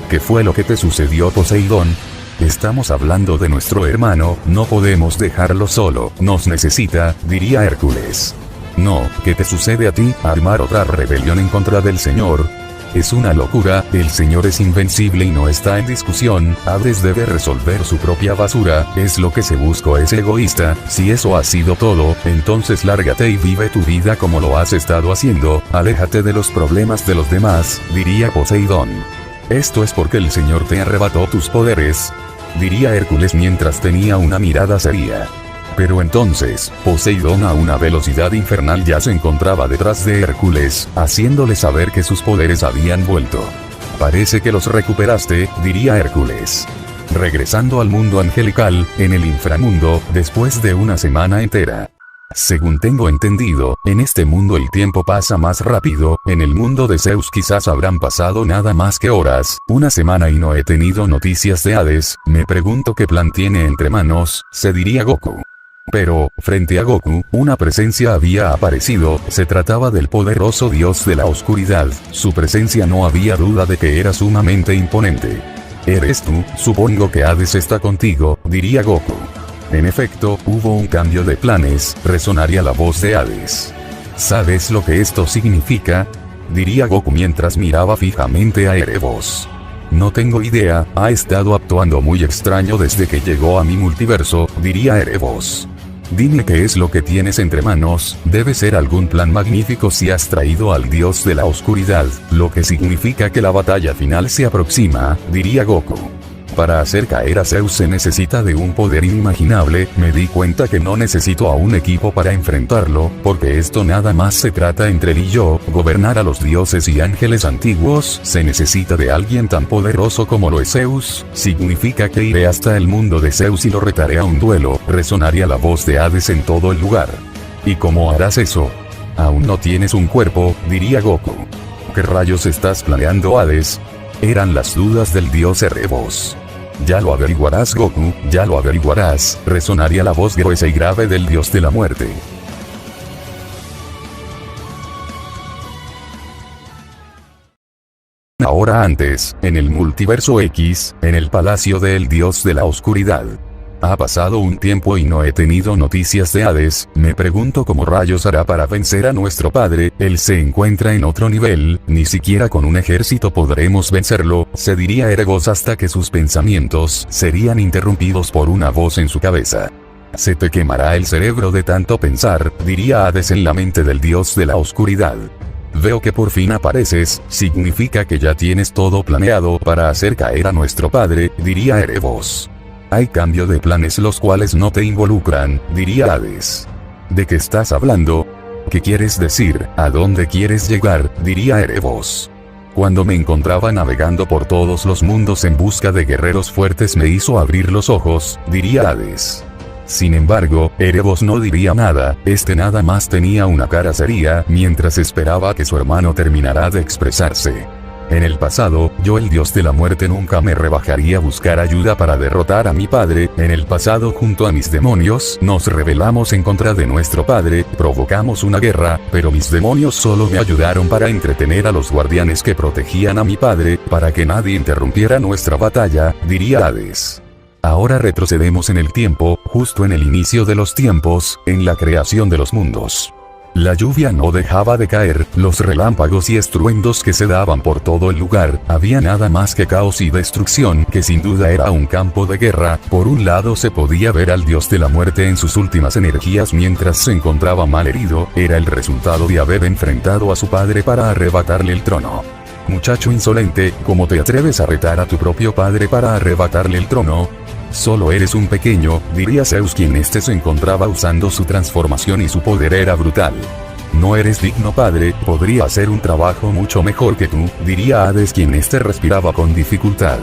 ¿Qué fue lo que te sucedió, Poseidón? Estamos hablando de nuestro hermano, no podemos dejarlo solo, nos necesita, diría Hércules. No, ¿qué te sucede a ti? ¿Armar otra rebelión en contra del Señor? Es una locura, el Señor es invencible y no está en discusión, Hades debe resolver su propia basura, es lo que se buscó, es egoísta, si eso ha sido todo, entonces lárgate y vive tu vida como lo has estado haciendo, aléjate de los problemas de los demás, diría Poseidón. Esto es porque el Señor te arrebató tus poderes, diría Hércules mientras tenía una mirada seria. Pero entonces, Poseidón a una velocidad infernal ya se encontraba detrás de Hércules, haciéndole saber que sus poderes habían vuelto. Parece que los recuperaste, diría Hércules. Regresando al mundo angelical, en el inframundo, después de una semana entera. Según tengo entendido, en este mundo el tiempo pasa más rápido, en el mundo de Zeus quizás habrán pasado nada más que horas, una semana y no he tenido noticias de Hades, me pregunto qué plan tiene entre manos, se diría Goku. Pero, frente a Goku, una presencia había aparecido, se trataba del poderoso dios de la oscuridad, su presencia no había duda de que era sumamente imponente. ¿Eres tú? Supongo que Hades está contigo, diría Goku. En efecto, hubo un cambio de planes, resonaría la voz de Hades. ¿Sabes lo que esto significa? Diría Goku mientras miraba fijamente a Erebos. No tengo idea, ha estado actuando muy extraño desde que llegó a mi multiverso, diría Erebos. Dime qué es lo que tienes entre manos, debe ser algún plan magnífico si has traído al dios de la oscuridad, lo que significa que la batalla final se aproxima, diría Goku. Para hacer caer a Zeus se necesita de un poder inimaginable, me di cuenta que no necesito a un equipo para enfrentarlo, porque esto nada más se trata entre él y yo, gobernar a los dioses y ángeles antiguos, se necesita de alguien tan poderoso como lo es Zeus, significa que iré hasta el mundo de Zeus y lo retaré a un duelo, resonaría la voz de Hades en todo el lugar. ¿Y cómo harás eso? Aún no tienes un cuerpo, diría Goku. ¿Qué rayos estás planeando, Hades? Eran las dudas del dios Erebos. Ya lo averiguarás, Goku, ya lo averiguarás, resonaría la voz gruesa y grave del dios de la muerte. Ahora antes, en el multiverso X, en el palacio del dios de la oscuridad. Ha pasado un tiempo y no he tenido noticias de Hades, me pregunto cómo rayos hará para vencer a nuestro padre, él se encuentra en otro nivel, ni siquiera con un ejército podremos vencerlo, se diría Erebos hasta que sus pensamientos serían interrumpidos por una voz en su cabeza. Se te quemará el cerebro de tanto pensar, diría Hades en la mente del dios de la oscuridad. Veo que por fin apareces, significa que ya tienes todo planeado para hacer caer a nuestro padre, diría Erebos. Hay cambio de planes los cuales no te involucran, diría Hades. ¿De qué estás hablando? ¿Qué quieres decir? ¿A dónde quieres llegar? Diría Erebos. Cuando me encontraba navegando por todos los mundos en busca de guerreros fuertes me hizo abrir los ojos, diría Hades. Sin embargo, Erebos no diría nada, este nada más tenía una cara seria, mientras esperaba que su hermano terminara de expresarse. En el pasado, yo el dios de la muerte nunca me rebajaría a buscar ayuda para derrotar a mi padre, en el pasado junto a mis demonios nos rebelamos en contra de nuestro padre, provocamos una guerra, pero mis demonios solo me ayudaron para entretener a los guardianes que protegían a mi padre, para que nadie interrumpiera nuestra batalla, diría Hades. Ahora retrocedemos en el tiempo, justo en el inicio de los tiempos, en la creación de los mundos. La lluvia no dejaba de caer, los relámpagos y estruendos que se daban por todo el lugar, había nada más que caos y destrucción, que sin duda era un campo de guerra. Por un lado se podía ver al dios de la muerte en sus últimas energías mientras se encontraba mal herido, era el resultado de haber enfrentado a su padre para arrebatarle el trono. Muchacho insolente, ¿cómo te atreves a retar a tu propio padre para arrebatarle el trono? Solo eres un pequeño, diría Zeus quien este se encontraba usando su transformación y su poder era brutal. No eres digno padre, podría hacer un trabajo mucho mejor que tú, diría Hades quien este respiraba con dificultad.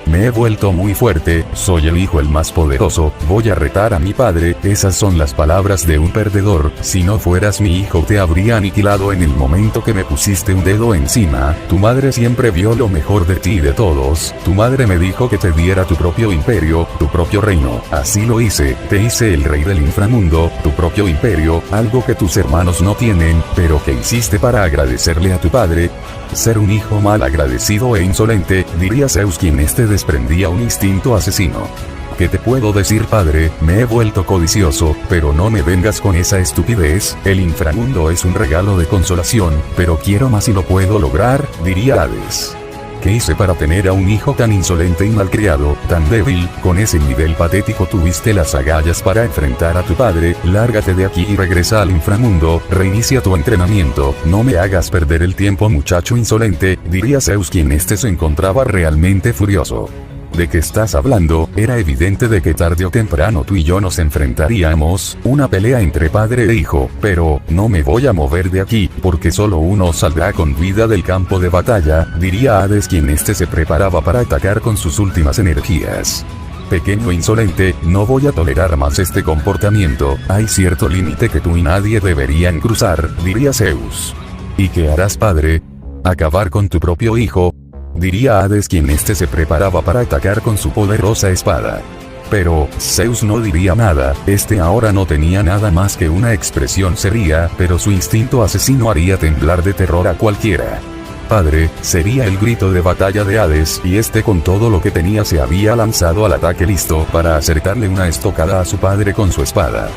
Me he vuelto muy fuerte, soy el hijo el más poderoso, voy a retar a mi padre, esas son las palabras de un perdedor, si no fueras mi hijo te habría aniquilado en el momento que me pusiste un dedo encima, tu madre siempre vio lo mejor de ti y de todos, tu madre me dijo que te diera tu propio imperio, tu propio reino, así lo hice, te hice el rey del inframundo, tu propio imperio, algo que tus hermanos no tienen, pero ¿qué hiciste para agradecerle a tu padre? Ser un hijo mal agradecido e insolente, diría Zeus quien este desprendía un instinto asesino. ¿Qué te puedo decir padre? Me he vuelto codicioso, pero no me vengas con esa estupidez, el inframundo es un regalo de consolación, pero quiero más y lo puedo lograr, diría Hades. ¿Qué hice para tener a un hijo tan insolente y malcriado, tan débil? Con ese nivel patético tuviste las agallas para enfrentar a tu padre, lárgate de aquí y regresa al inframundo, reinicia tu entrenamiento, no me hagas perder el tiempo muchacho insolente, diría Zeus quien este se encontraba realmente furioso. ¿De qué estás hablando? Era evidente de que tarde o temprano tú y yo nos enfrentaríamos, una pelea entre padre e hijo, pero, no me voy a mover de aquí, porque solo uno saldrá con vida del campo de batalla, diría Hades, quien se preparaba para atacar con sus últimas energías. Pequeño insolente, no voy a tolerar más este comportamiento, hay cierto límite que tú y nadie deberían cruzar, diría Zeus. ¿Y qué harás, padre? ¿Acabar con tu propio hijo? Diría Hades, quien se preparaba para atacar con su poderosa espada. Pero, Zeus no diría nada, ahora no tenía nada más que una expresión seria, pero su instinto asesino haría temblar de terror a cualquiera. Padre, sería el grito de batalla de Hades, y con todo lo que tenía se había lanzado al ataque listo para acertarle una estocada a su padre con su espada.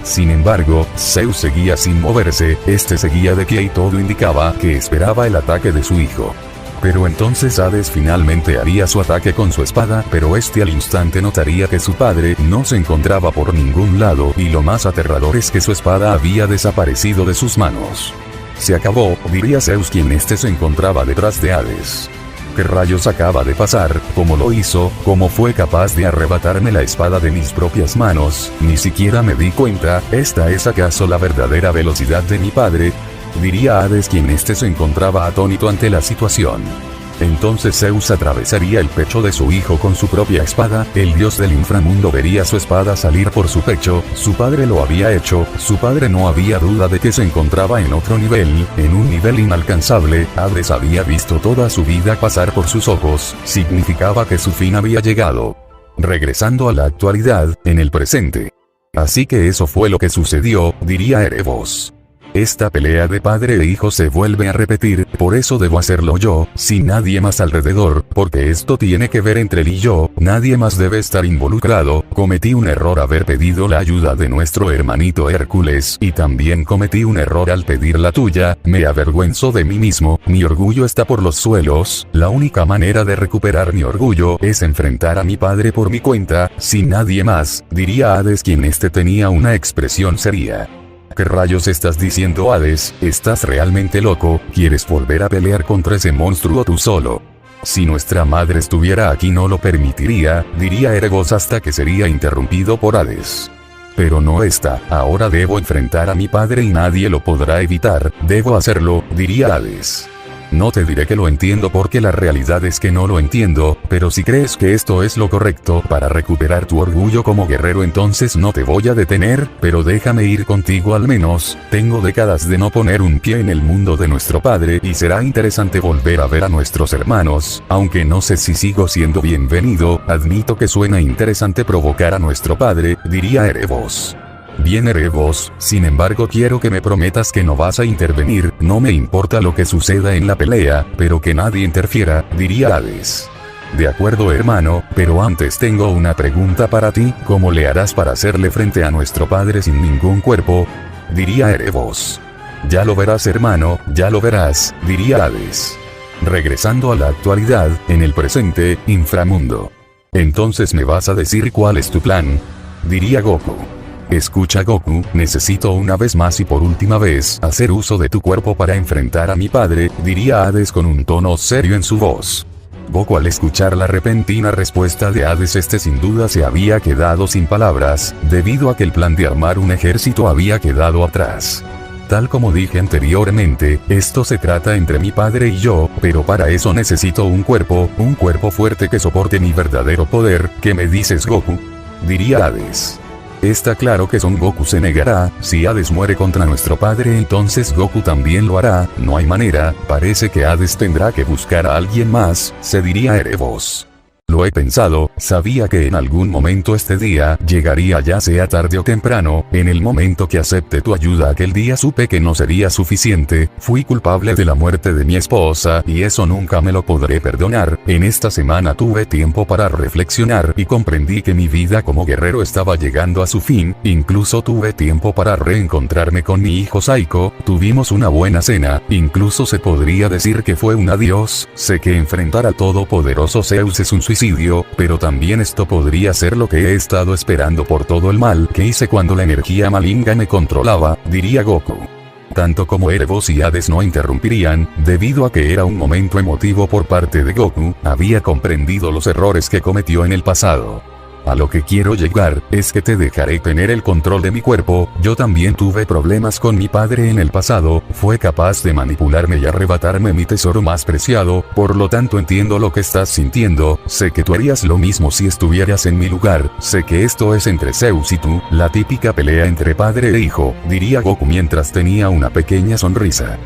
Sin embargo, Zeus seguía sin moverse, seguía de pie y todo indicaba que esperaba el ataque de su hijo. Pero entonces Hades finalmente haría su ataque con su espada, pero al instante notaría que su padre no se encontraba por ningún lado, y lo más aterrador es que su espada había desaparecido de sus manos. Se acabó, diría Zeus, quien se encontraba detrás de Hades. ¿Qué rayos acaba de pasar? ¿Cómo lo hizo? ¿Cómo fue capaz de arrebatarme la espada de mis propias manos? Ni siquiera me di cuenta. ¿Esta es acaso la verdadera velocidad de mi padre? Diría Hades, quien se encontraba atónito ante la situación. Entonces Zeus atravesaría el pecho de su hijo con su propia espada, el dios del inframundo vería su espada salir por su pecho, su padre lo había hecho, su padre no había duda de que se encontraba en otro nivel, en un nivel inalcanzable, Hades había visto toda su vida pasar por sus ojos, significaba que su fin había llegado. Regresando a la actualidad, en el presente. Así que eso fue lo que sucedió, diría Erebos. Esta pelea de padre e hijo se vuelve a repetir, por eso debo hacerlo yo, sin nadie más alrededor, porque esto tiene que ver entre él y yo, nadie más debe estar involucrado, cometí un error haber pedido la ayuda de nuestro hermanito Hércules, y también cometí un error al pedir la tuya, me avergüenzo de mí mismo, mi orgullo está por los suelos, la única manera de recuperar mi orgullo es enfrentar a mi padre por mi cuenta, sin nadie más, diría Hades, quien tenía una expresión seria. ¿Qué rayos estás diciendo, Hades? ¿Estás realmente loco? ¿Quieres volver a pelear contra ese monstruo tú solo? Si nuestra madre estuviera aquí no lo permitiría, diría Erebos, hasta que sería interrumpido por Hades. Pero no está, ahora debo enfrentar a mi padre y nadie lo podrá evitar, debo hacerlo, diría Hades. No te diré que lo entiendo porque la realidad es que no lo entiendo, pero si crees que esto es lo correcto para recuperar tu orgullo como guerrero, entonces no te voy a detener, pero déjame ir contigo al menos, tengo décadas de no poner un pie en el mundo de nuestro padre y será interesante volver a ver a nuestros hermanos, aunque no sé si sigo siendo bienvenido, admito que suena interesante provocar a nuestro padre, diría Erebos. Bien, Erebos, sin embargo quiero que me prometas que no vas a intervenir, no me importa lo que suceda en la pelea, pero que nadie interfiera, diría Hades. De acuerdo, hermano, pero antes tengo una pregunta para ti, ¿cómo le harás para hacerle frente a nuestro padre sin ningún cuerpo? Diría Erebos. Ya lo verás, hermano, ya lo verás, diría Hades. Regresando a la actualidad, en el presente, inframundo. Entonces me vas a decir cuál es tu plan, diría Goku. Escucha, Goku, necesito una vez más y por última vez hacer uso de tu cuerpo para enfrentar a mi padre, diría Hades con un tono serio en su voz. Goku, al escuchar la repentina respuesta de Hades, sin duda se había quedado sin palabras, debido a que el plan de armar un ejército había quedado atrás. Tal como dije anteriormente, esto se trata entre mi padre y yo, pero para eso necesito un cuerpo fuerte que soporte mi verdadero poder. ¿Qué me dices, Goku? Diría Hades. Está claro que Son Goku se negará, si Hades muere contra nuestro padre entonces Goku también lo hará, no hay manera, parece que Hades tendrá que buscar a alguien más, se diría Erebos. Lo he pensado, sabía que en algún momento este día llegaría, ya sea tarde o temprano, en el momento que acepté tu ayuda aquel día supe que no sería suficiente, fui culpable de la muerte de mi esposa y eso nunca me lo podré perdonar, en esta semana tuve tiempo para reflexionar y comprendí que mi vida como guerrero estaba llegando a su fin, incluso tuve tiempo para reencontrarme con mi hijo Saiko, tuvimos una buena cena, incluso se podría decir que fue un adiós, sé que enfrentar al todopoderoso Zeus es un suicidio, pero también esto podría ser lo que he estado esperando por todo el mal que hice cuando la energía maligna me controlaba, diría Goku. Tanto como Erebos y Hades no interrumpirían, debido a que era un momento emotivo por parte de Goku, había comprendido los errores que cometió en el pasado. A lo que quiero llegar, es que te dejaré tener el control de mi cuerpo. Yo también tuve problemas con mi padre en el pasado, fue capaz de manipularme y arrebatarme mi tesoro más preciado, por lo tanto entiendo lo que estás sintiendo, sé que tú harías lo mismo si estuvieras en mi lugar, sé que esto es entre Zeus y tú, la típica pelea entre padre e hijo, diría Goku mientras tenía una pequeña sonrisa.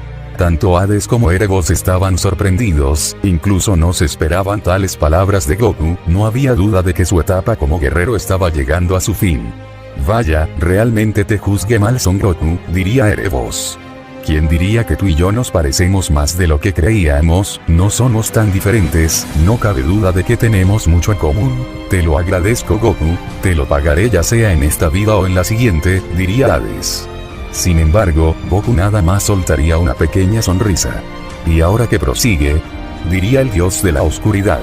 Tanto Hades como Erebos estaban sorprendidos, incluso no se esperaban tales palabras de Goku, no había duda de que su etapa como guerrero estaba llegando a su fin. Vaya, realmente te juzgué mal Son Goku, diría Erebos. ¿Quién diría que tú y yo nos parecemos más de lo que creíamos? No somos tan diferentes, no cabe duda de que tenemos mucho en común. Te lo agradezco Goku, te lo pagaré ya sea en esta vida o en la siguiente, diría Hades. Sin embargo, Goku nada más soltaría una pequeña sonrisa. ¿Y ahora qué prosigue? Diría el dios de la oscuridad.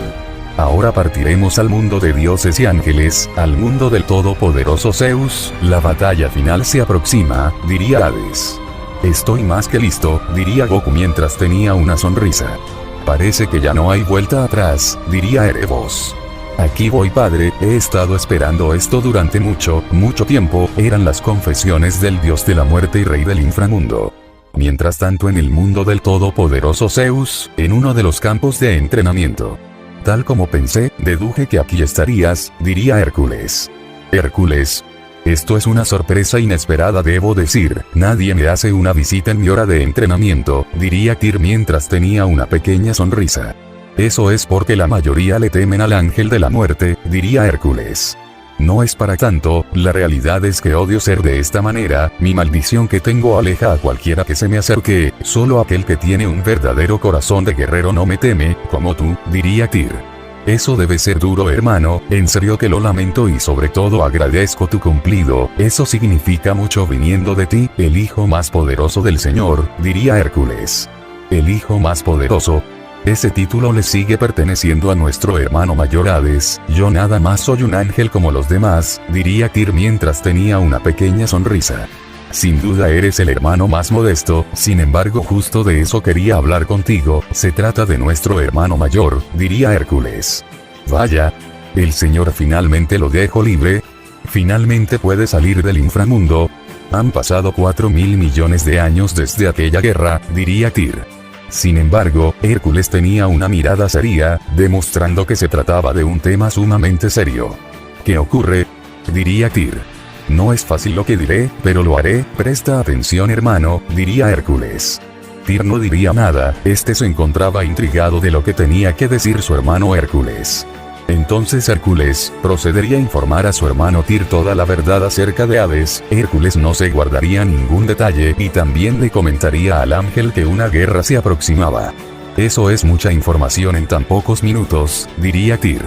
Ahora partiremos al mundo de dioses y ángeles, al mundo del todopoderoso Zeus, la batalla final se aproxima, diría Hades. Estoy más que listo, diría Goku mientras tenía una sonrisa. Parece que ya no hay vuelta atrás, diría Erebos. Aquí voy padre, he estado esperando esto durante mucho tiempo, eran las confesiones del dios de la muerte y rey del inframundo. Mientras tanto en el mundo del todopoderoso Zeus, en uno de los campos de entrenamiento. Tal como pensé, deduje que aquí estarías, diría Hércules. Hércules. Esto es una sorpresa inesperada debo decir, nadie me hace una visita en mi hora de entrenamiento, diría Tyr mientras tenía una pequeña sonrisa. Eso es porque la mayoría le temen al ángel de la muerte, diría Hércules. No es para tanto, la realidad es que odio ser de esta manera, mi maldición que tengo aleja a cualquiera que se me acerque, solo aquel que tiene un verdadero corazón de guerrero no me teme, como tú, diría Tyr. Eso debe ser duro hermano, en serio que lo lamento y sobre todo agradezco tu cumplido, eso significa mucho viniendo de ti, el hijo más poderoso del Señor, diría Hércules. El hijo más poderoso. Ese título le sigue perteneciendo a nuestro hermano mayor Hades, yo nada más soy un ángel como los demás, diría Tyr mientras tenía una pequeña sonrisa. Sin duda eres el hermano más modesto, sin embargo justo de eso quería hablar contigo, se trata de nuestro hermano mayor, diría Hércules. Vaya, el señor finalmente lo dejó libre, finalmente puede salir del inframundo. Han pasado 4.000 millones de años desde aquella guerra, diría Tyr. Sin embargo, Hércules tenía una mirada seria, demostrando que se trataba de un tema sumamente serio. ¿Qué ocurre? Diría Tyr. No es fácil lo que diré, pero lo haré, presta atención hermano, diría Hércules. Tyr no diría nada, este se encontraba intrigado de lo que tenía que decir su hermano Hércules. Entonces Hércules procedería a informar a su hermano Tyr toda la verdad acerca de Hades, Hércules no se guardaría ningún detalle y también le comentaría al ángel que una guerra se aproximaba. Eso es mucha información en tan pocos minutos, diría Tyr.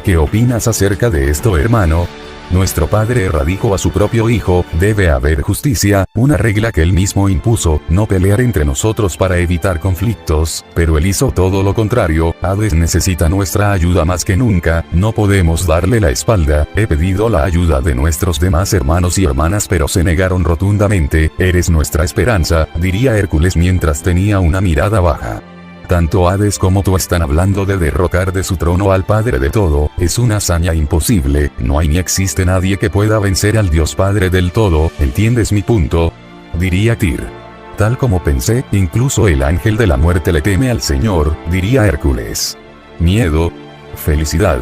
¿Qué opinas acerca de esto hermano? Nuestro padre erradicó a su propio hijo, debe haber justicia, una regla que él mismo impuso, no pelear entre nosotros para evitar conflictos, pero él hizo todo lo contrario, Hades necesita nuestra ayuda más que nunca, no podemos darle la espalda, he pedido la ayuda de nuestros demás hermanos y hermanas pero se negaron rotundamente, eres nuestra esperanza, diría Hércules mientras tenía una mirada baja. Tanto Hades como tú están hablando de derrocar de su trono al Padre de todo, es una hazaña imposible, no hay ni existe nadie que pueda vencer al Dios Padre del todo, ¿entiendes mi punto? Diría Tyr. Tal como pensé, incluso el ángel de la muerte le teme al Señor, diría Hércules. Miedo, felicidad,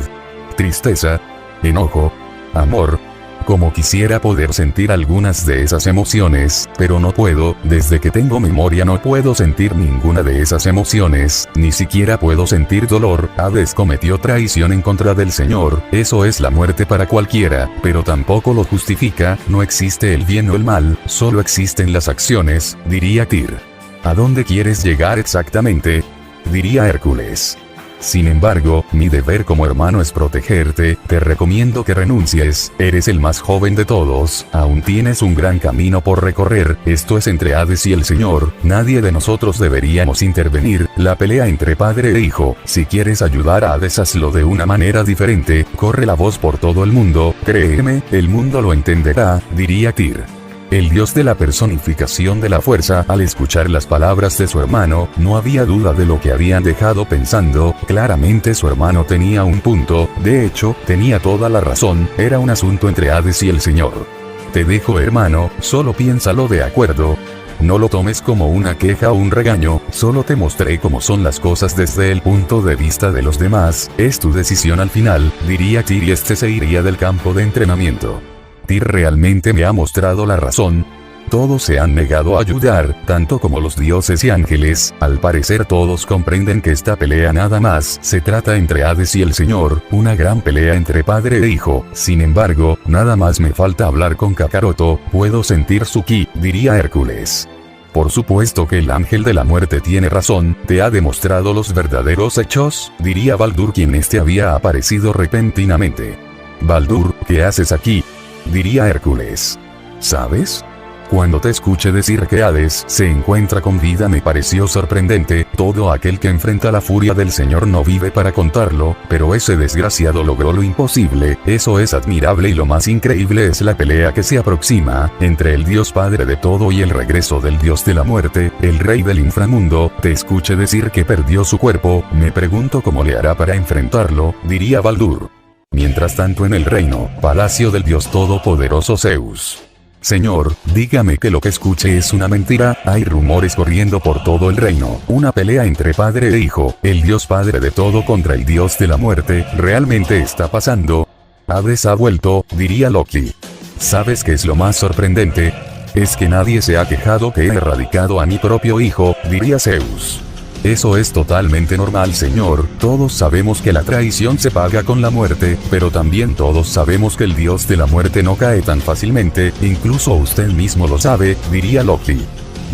tristeza, enojo, amor. Como quisiera poder sentir algunas de esas emociones, pero no puedo, desde que tengo memoria no puedo sentir ninguna de esas emociones, ni siquiera puedo sentir dolor, Hades cometió traición en contra del Señor, eso es la muerte para cualquiera, pero tampoco lo justifica, no existe el bien o el mal, solo existen las acciones, diría Tyr. ¿A dónde quieres llegar exactamente? Diría Hércules. Sin embargo, mi deber como hermano es protegerte, te recomiendo que renuncies, eres el más joven de todos, aún tienes un gran camino por recorrer, esto es entre Hades y el Señor, nadie de nosotros deberíamos intervenir, la pelea entre padre e hijo, si quieres ayudar a Hades hazlo de una manera diferente, corre la voz por todo el mundo, créeme, el mundo lo entenderá, diría Tyr. el dios de la personificación de la fuerza, al escuchar las palabras de su hermano, no había duda de lo que habían dejado pensando. Claramente su hermano tenía un punto, de hecho, tenía toda la razón, era un asunto entre Hades y el Señor. Te dejo hermano, solo piénsalo de acuerdo. No lo tomes como una queja o un regaño, solo te mostré cómo son las cosas desde el punto de vista de los demás, es tu decisión al final, diría Tyr y este se iría del campo de entrenamiento. Tyr realmente me ha mostrado la razón. Todos se han negado a ayudar, tanto como los dioses y ángeles, al parecer todos comprenden que esta pelea nada más se trata entre Hades y el Señor, una gran pelea entre padre e hijo, sin embargo, nada más me falta hablar con Kakaroto, puedo sentir su ki, diría Hércules. Por supuesto que el ángel de la muerte tiene razón, ¿te ha demostrado los verdaderos hechos?, diría Baldur quien había aparecido repentinamente. Baldur, ¿qué haces aquí?, diría Hércules. ¿Sabes? Cuando te escuché decir que Hades se encuentra con vida me pareció sorprendente, todo aquel que enfrenta la furia del Señor no vive para contarlo, pero ese desgraciado logró lo imposible, eso es admirable y lo más increíble es la pelea que se aproxima, entre el Dios Padre de todo y el regreso del Dios de la muerte, el Rey del inframundo, te escuché decir que perdió su cuerpo, me pregunto cómo le hará para enfrentarlo, diría Baldur. Mientras tanto en el reino, palacio del Dios Todopoderoso Zeus. Señor, dígame que lo que escuché es una mentira, hay rumores corriendo por todo el reino, una pelea entre padre e hijo, el Dios Padre de todo contra el Dios de la muerte, ¿realmente está pasando? Hades ha vuelto, diría Loki. ¿Sabes qué es lo más sorprendente? Es que nadie se ha quejado que he erradicado a mi propio hijo, diría Zeus. Eso es totalmente normal señor, todos sabemos que la traición se paga con la muerte, pero también todos sabemos que el dios de la muerte no cae tan fácilmente, incluso usted mismo lo sabe, diría Loki.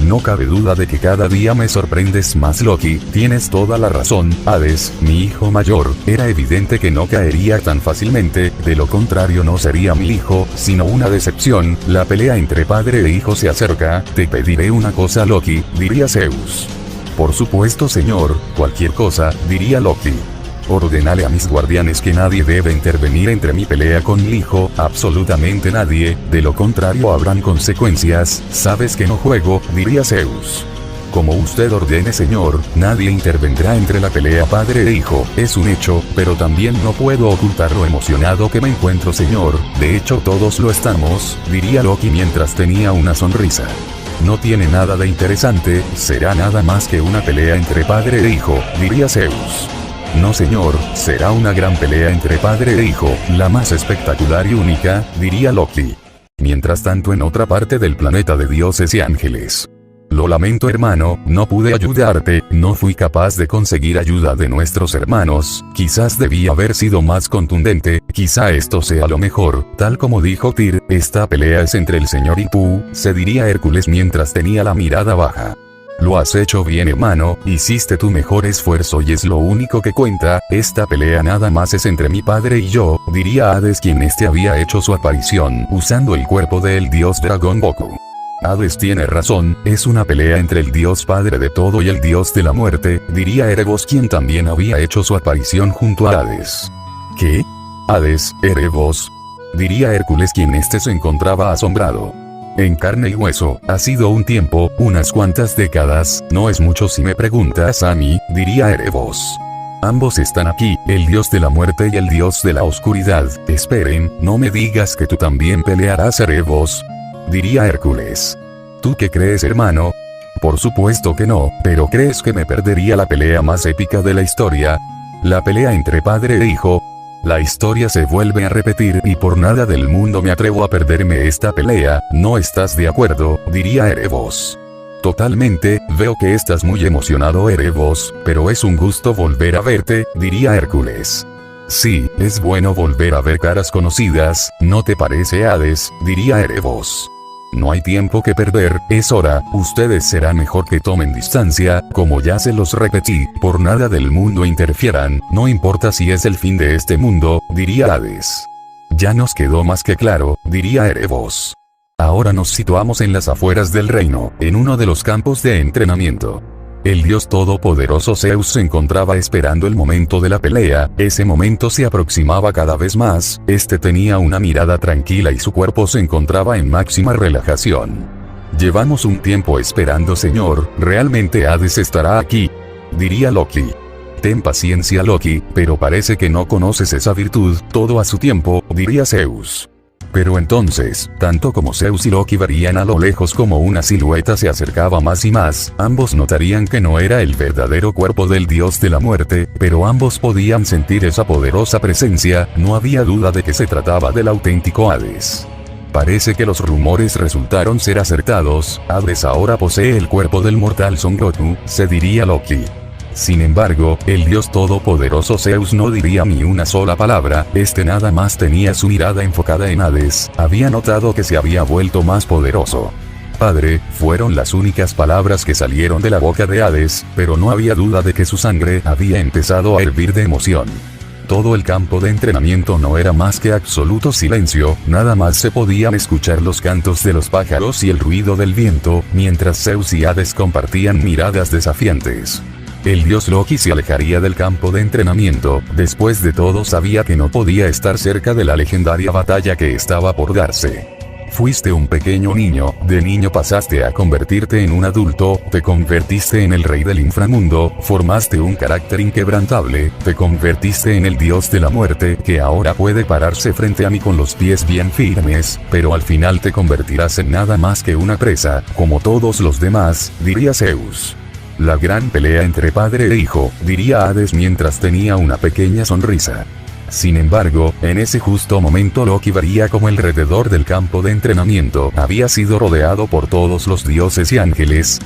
No cabe duda de que cada día me sorprendes más Loki, tienes toda la razón, Hades, mi hijo mayor, era evidente que no caería tan fácilmente, de lo contrario no sería mi hijo, sino una decepción, la pelea entre padre e hijo se acerca, te pediré una cosa Loki, diría Zeus. Por supuesto señor, cualquier cosa, diría Loki. Ordenale a mis guardianes que nadie debe intervenir entre mi pelea con mi hijo, absolutamente nadie, de lo contrario habrán consecuencias, sabes que no juego, diría Zeus. Como usted ordene señor, nadie intervendrá entre la pelea padre e hijo, es un hecho, pero también no puedo ocultar lo emocionado que me encuentro señor, de hecho todos lo estamos, diría Loki mientras tenía una sonrisa. No tiene nada de interesante, será nada más que una pelea entre padre e hijo, diría Zeus. No señor, será una gran pelea entre padre e hijo, la más espectacular y única, diría Loki. Mientras tanto en otra parte del planeta de dioses y ángeles. Lo lamento hermano, no pude ayudarte, no fui capaz de conseguir ayuda de nuestros hermanos, quizás debí haber sido más contundente, quizá esto sea lo mejor, tal como dijo Tyr, esta pelea es entre el señor y tú, se diría Hércules mientras tenía la mirada baja. Lo has hecho bien hermano, hiciste tu mejor esfuerzo y es lo único que cuenta, esta pelea nada más es entre mi padre y yo, diría Hades quien había hecho su aparición usando el cuerpo del dios dragón Boku. Hades tiene razón, es una pelea entre el dios padre de todo y el dios de la muerte, diría Erebos quien también había hecho su aparición junto a Hades. ¿Qué? Hades, Erebos, diría Hércules quien se encontraba asombrado. En carne y hueso, ha sido un tiempo, unas cuantas décadas, no es mucho si me preguntas a mí, diría Erebos. Ambos están aquí, el dios de la muerte y el dios de la oscuridad, esperen, no me digas que tú también pelearás Erebos, diría Hércules. ¿Tú qué crees hermano? Por supuesto que no, pero ¿crees que me perdería la pelea más épica de la historia? La pelea entre padre e hijo. La historia se vuelve a repetir y por nada del mundo me atrevo a perderme esta pelea, ¿no estás de acuerdo?, diría Erebos. Totalmente, veo que estás muy emocionado Erebos, pero es un gusto volver a verte, diría Hércules. Sí, es bueno volver a ver caras conocidas, ¿no te parece Hades?, diría Erebos. No hay tiempo que perder, es hora, ustedes será mejor que tomen distancia, como ya se los repetí, por nada del mundo interfieran, no importa si es el fin de este mundo, diría Hades. Ya nos quedó más que claro, diría Erebos. Ahora nos situamos en las afueras del reino, en uno de los campos de entrenamiento. El dios todopoderoso Zeus se encontraba esperando el momento de la pelea, ese momento se aproximaba cada vez más, este tenía una mirada tranquila y su cuerpo se encontraba en máxima relajación. Llevamos un tiempo esperando, señor, ¿realmente Hades estará aquí?, diría Loki. Ten paciencia, Loki, pero parece que no conoces esa virtud, todo a su tiempo, diría Zeus. Pero entonces, tanto como Zeus y Loki verían a lo lejos como una silueta se acercaba más y más, ambos notarían que no era el verdadero cuerpo del dios de la muerte, pero ambos podían sentir esa poderosa presencia, no había duda de que se trataba del auténtico Hades. Parece que los rumores resultaron ser acertados, Hades ahora posee el cuerpo del mortal Son Goku, se diría Loki. Sin embargo, el dios todopoderoso Zeus no diría ni una sola palabra, este nada más tenía su mirada enfocada en Hades, había notado que se había vuelto más poderoso. Padre, fueron las únicas palabras que salieron de la boca de Hades, pero no había duda de que su sangre había empezado a hervir de emoción. Todo el campo de entrenamiento no era más que absoluto silencio, nada más se podían escuchar los cantos de los pájaros y el ruido del viento, mientras Zeus y Hades compartían miradas desafiantes. El dios Loki se alejaría del campo de entrenamiento, después de todo sabía que no podía estar cerca de la legendaria batalla que estaba por darse. Fuiste un pequeño niño, de niño pasaste a convertirte en un adulto, te convertiste en el rey del inframundo, formaste un carácter inquebrantable, te convertiste en el dios de la muerte que ahora puede pararse frente a mí con los pies bien firmes, pero al final te convertirás en nada más que una presa, como todos los demás, diría Zeus. La gran pelea entre padre e hijo, diría Hades mientras tenía una pequeña sonrisa. Sin embargo, en ese justo momento Loki vería como alrededor del campo de entrenamiento había sido rodeado por todos los dioses y ángeles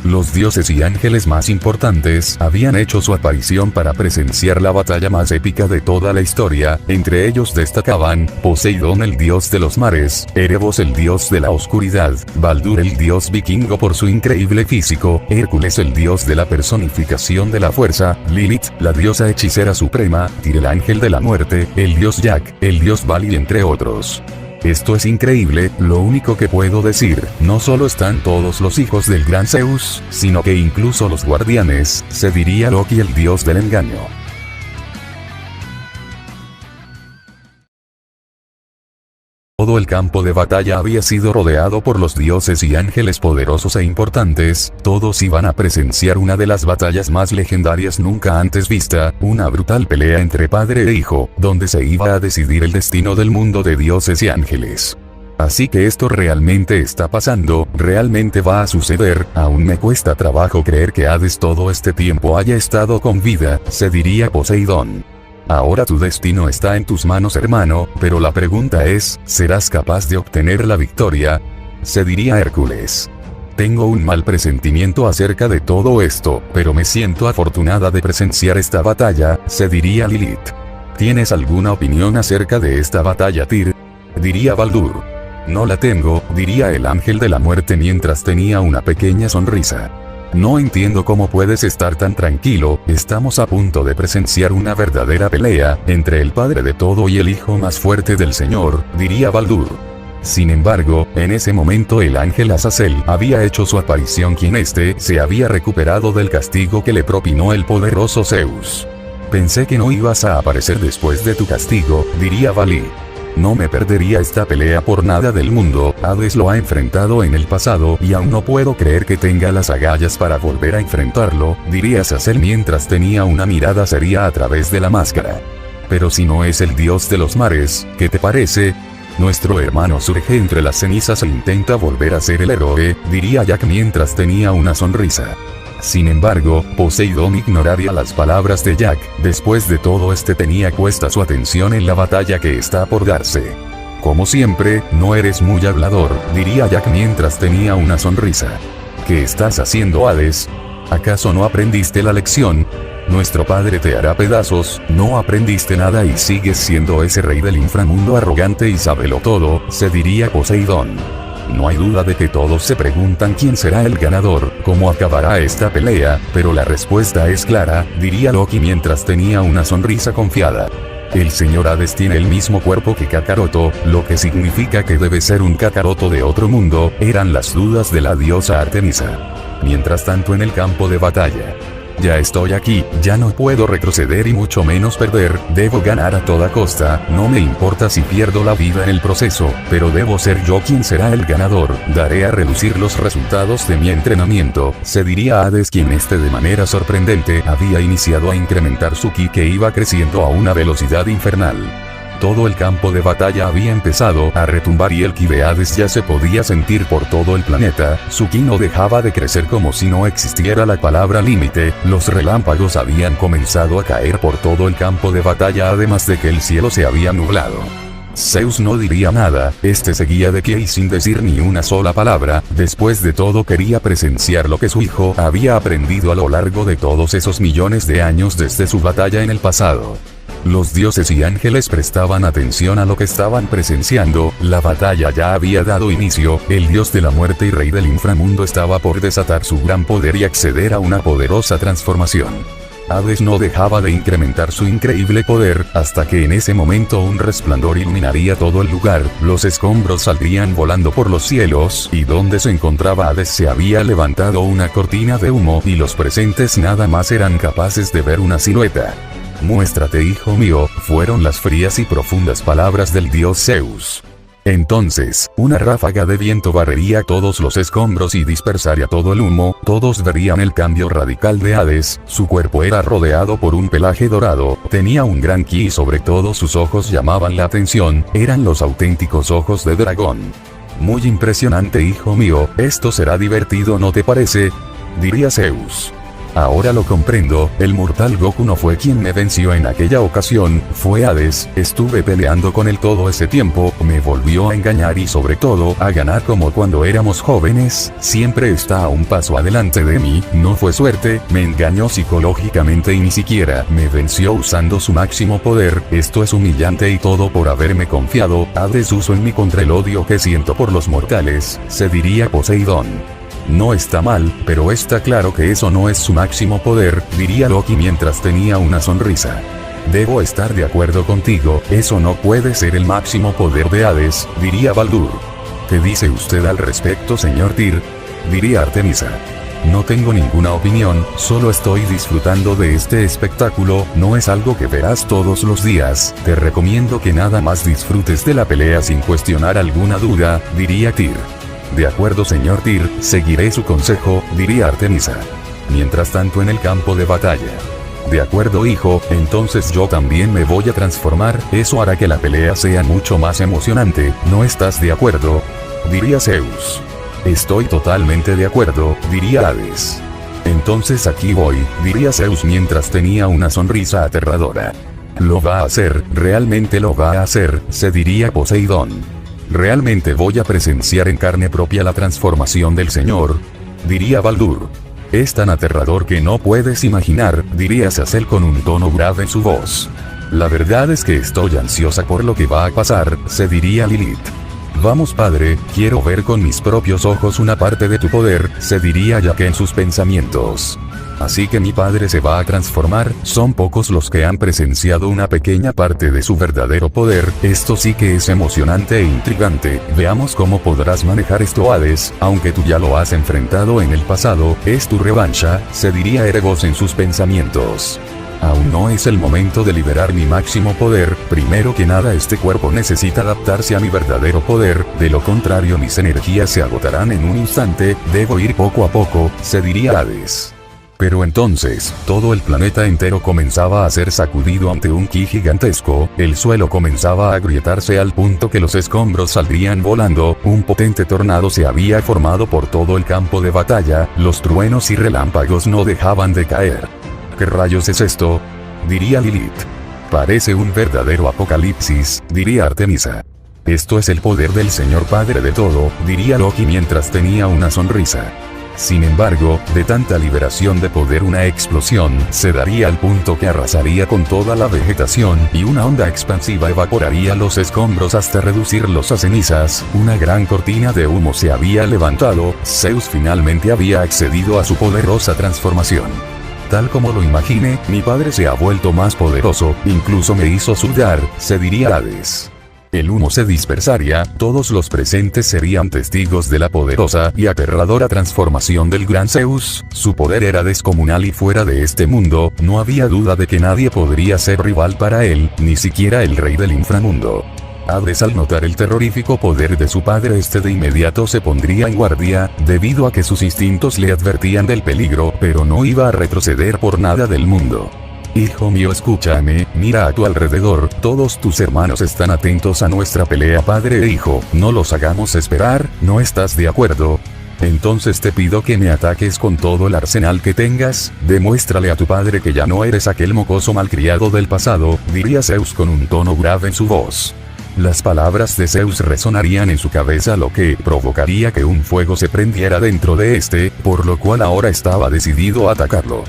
más importantes habían hecho su aparición para presenciar la batalla más épica de toda la historia, entre ellos destacaban, Poseidón el dios de los mares, Erebos el dios de la oscuridad, Baldur el dios vikingo por su increíble físico, Hércules el dios de la personificación de la fuerza, Lilith, la diosa hechicera suprema, Tyr el ángel de la muerte, el dios Jack, el dios Vali entre otros. Esto es increíble, lo único que puedo decir, no solo están todos los hijos del gran Zeus, sino que incluso los guardianes, se diría Loki el dios del engaño. Todo el campo de batalla había sido rodeado por los dioses y ángeles poderosos e importantes, todos iban a presenciar una de las batallas más legendarias nunca antes vista, una brutal pelea entre padre e hijo, donde se iba a decidir el destino del mundo de dioses y ángeles. Así que esto realmente está pasando, realmente va a suceder, aún me cuesta trabajo creer que Hades todo este tiempo haya estado con vida, se diría Poseidón. Ahora tu destino está en tus manos, hermano, pero la pregunta es, ¿serás capaz de obtener la victoria?, se diría Hércules. Tengo un mal presentimiento acerca de todo esto, pero me siento afortunada de presenciar esta batalla, se diría Lilith. ¿Tienes alguna opinión acerca de esta batalla, Tyr?, diría Baldur. No la tengo, diría el ángel de la muerte mientras tenía una pequeña sonrisa. No entiendo cómo puedes estar tan tranquilo, estamos a punto de presenciar una verdadera pelea, entre el padre de todo y el hijo más fuerte del Señor, diría Baldur. Sin embargo, en ese momento el ángel Azazel había hecho su aparición quien se había recuperado del castigo que le propinó el poderoso Zeus. Pensé que no ibas a aparecer después de tu castigo, diría Vali. No me perdería esta pelea por nada del mundo, Hades lo ha enfrentado en el pasado y aún no puedo creer que tenga las agallas para volver a enfrentarlo, diría Azazel mientras tenía una mirada seria a través de la máscara. Pero si no es el dios de los mares, ¿qué te parece? Nuestro hermano surge entre las cenizas e intenta volver a ser el héroe, diría Jack mientras tenía una sonrisa. Sin embargo, Poseidón ignoraría las palabras de Jack, después de todo tenía puesta su atención en la batalla que está por darse. Como siempre, no eres muy hablador, diría Jack mientras tenía una sonrisa. ¿Qué estás haciendo, Hades? ¿Acaso no aprendiste la lección? Nuestro padre te hará pedazos, no aprendiste nada y sigues siendo ese rey del inframundo arrogante y sábelo todo, se diría Poseidón. No hay duda de que todos se preguntan quién será el ganador, cómo acabará esta pelea, pero la respuesta es clara, diría Loki mientras tenía una sonrisa confiada. El señor Hades tiene el mismo cuerpo que Kakaroto, lo que significa que debe ser un Kakaroto de otro mundo, eran las dudas de la diosa Artemisa. Mientras tanto en el campo de batalla. Ya estoy aquí, ya no puedo retroceder y mucho menos perder, debo ganar a toda costa, no me importa si pierdo la vida en el proceso, pero debo ser yo quien será el ganador, daré a relucir los resultados de mi entrenamiento, se diría Hades, quien de manera sorprendente había iniciado a incrementar su ki, que iba creciendo a una velocidad infernal. Todo el campo de batalla había empezado a retumbar y el ki de Hades ya se podía sentir por todo el planeta, su ki no dejaba de crecer como si no existiera la palabra límite, los relámpagos habían comenzado a caer por todo el campo de batalla, además de que el cielo se había nublado. Zeus no diría nada, seguía de pie y sin decir ni una sola palabra, después de todo quería presenciar lo que su hijo había aprendido a lo largo de todos esos millones de años desde su batalla en el pasado. Los dioses y ángeles prestaban atención a lo que estaban presenciando, la batalla ya había dado inicio, el dios de la muerte y rey del inframundo estaba por desatar su gran poder y acceder a una poderosa transformación. Hades no dejaba de incrementar su increíble poder, hasta que en ese momento un resplandor iluminaría todo el lugar, los escombros saldrían volando por los cielos, y donde se encontraba Hades se había levantado una cortina de humo y los presentes nada más eran capaces de ver una silueta. Muéstrate, hijo mío, fueron las frías y profundas palabras del dios Zeus. Entonces, una ráfaga de viento barrería todos los escombros y dispersaría todo el humo, todos verían el cambio radical de Hades, su cuerpo era rodeado por un pelaje dorado, tenía un gran ki y sobre todo sus ojos llamaban la atención, eran los auténticos ojos de dragón. Muy impresionante, hijo mío, esto será divertido, ¿no te parece?, diría Zeus. Ahora lo comprendo, el mortal Goku no fue quien me venció en aquella ocasión, fue Hades, estuve peleando con él todo ese tiempo, me volvió a engañar y sobre todo a ganar como cuando éramos jóvenes, siempre está a un paso adelante de mí, no fue suerte, me engañó psicológicamente y ni siquiera me venció usando su máximo poder, esto es humillante y todo por haberme confiado, Hades usó en mí contra el odio que siento por los mortales, se diría Poseidón. No está mal, pero está claro que eso no es su máximo poder, diría Loki mientras tenía una sonrisa. Debo estar de acuerdo contigo, eso no puede ser el máximo poder de Hades, diría Baldur. ¿Qué dice usted al respecto, señor Tyr?, diría Artemisa. No tengo ninguna opinión, solo estoy disfrutando de este espectáculo, no es algo que verás todos los días, te recomiendo que nada más disfrutes de la pelea sin cuestionar alguna duda, diría Tyr. De acuerdo, señor Tyr, seguiré su consejo, diría Artemisa. Mientras tanto en el campo de batalla. De acuerdo, hijo, entonces yo también me voy a transformar, eso hará que la pelea sea mucho más emocionante, ¿no estás de acuerdo?, diría Zeus. Estoy totalmente de acuerdo, diría Hades. Entonces aquí voy, diría Zeus mientras tenía una sonrisa aterradora. Lo va a hacer, realmente lo va a hacer, se diría Poseidón. Realmente voy a presenciar en carne propia la transformación del señor, diría Baldur. Es tan aterrador que no puedes imaginar, diría Azazel con un tono grave en su voz. La verdad es que estoy ansiosa por lo que va a pasar, se diría Lilith. Vamos padre, quiero ver con mis propios ojos una parte de tu poder, se diría Jack en sus pensamientos. Así que mi padre se va a transformar, son pocos los que han presenciado una pequeña parte de su verdadero poder, esto sí que es emocionante e intrigante, veamos cómo podrás manejar esto, Hades, aunque tú ya lo has enfrentado en el pasado, es tu revancha, se diría Erebos en sus pensamientos. Aún no es el momento de liberar mi máximo poder, primero que nada este cuerpo necesita adaptarse a mi verdadero poder, de lo contrario mis energías se agotarán en un instante, debo ir poco a poco, se diría Hades. Pero entonces, todo el planeta entero comenzaba a ser sacudido ante un ki gigantesco, el suelo comenzaba a agrietarse al punto que los escombros saldrían volando, un potente tornado se había formado por todo el campo de batalla, los truenos y relámpagos no dejaban de caer. ¿Qué rayos es esto?, diría Lilith. Parece un verdadero apocalipsis, diría Artemisa. Esto es el poder del Señor Padre de todo, diría Loki mientras tenía una sonrisa. Sin embargo, de tanta liberación de poder una explosión se daría al punto que arrasaría con toda la vegetación y una onda expansiva evaporaría los escombros hasta reducirlos a cenizas, una gran cortina de humo se había levantado, Zeus finalmente había accedido a su poderosa transformación. Tal como lo imaginé, mi padre se ha vuelto más poderoso, incluso me hizo sudar, se diría Hades. El humo se dispersaría, todos los presentes serían testigos de la poderosa y aterradora transformación del gran Zeus, su poder era descomunal y fuera de este mundo, no había duda de que nadie podría ser rival para él, ni siquiera el rey del inframundo. Hades, al notar el terrorífico poder de su padre, de inmediato se pondría en guardia, debido a que sus instintos le advertían del peligro, pero no iba a retroceder por nada del mundo. Hijo mío, escúchame, mira a tu alrededor, todos tus hermanos están atentos a nuestra pelea padre e hijo, no los hagamos esperar, ¿no estás de acuerdo? Entonces te pido que me ataques con todo el arsenal que tengas, demuéstrale a tu padre que ya no eres aquel mocoso malcriado del pasado, diría Zeus con un tono grave en su voz. Las palabras de Zeus resonarían en su cabeza, lo que provocaría que un fuego se prendiera dentro de por lo cual ahora estaba decidido a atacarlo.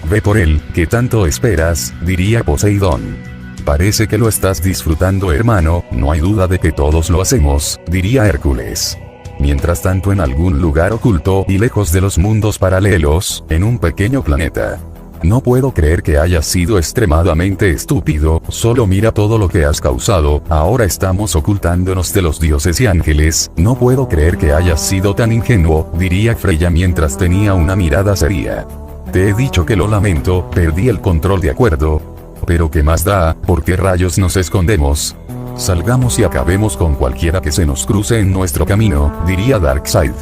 Ve por él, ¿qué tanto esperas?, diría Poseidón. Parece que lo estás disfrutando, hermano, no hay duda de que todos lo hacemos, diría Hércules. Mientras tanto, en algún lugar oculto y lejos de los mundos paralelos, en un pequeño planeta. No puedo creer que hayas sido extremadamente estúpido, solo mira todo lo que has causado, ahora estamos ocultándonos de los dioses y ángeles, no puedo creer que hayas sido tan ingenuo, diría Freya mientras tenía una mirada seria. Te he dicho que lo lamento, perdí el control, de acuerdo. Pero ¿qué más da? ¿Por qué rayos nos escondemos? Salgamos y acabemos con cualquiera que se nos cruce en nuestro camino, diría Darkseid.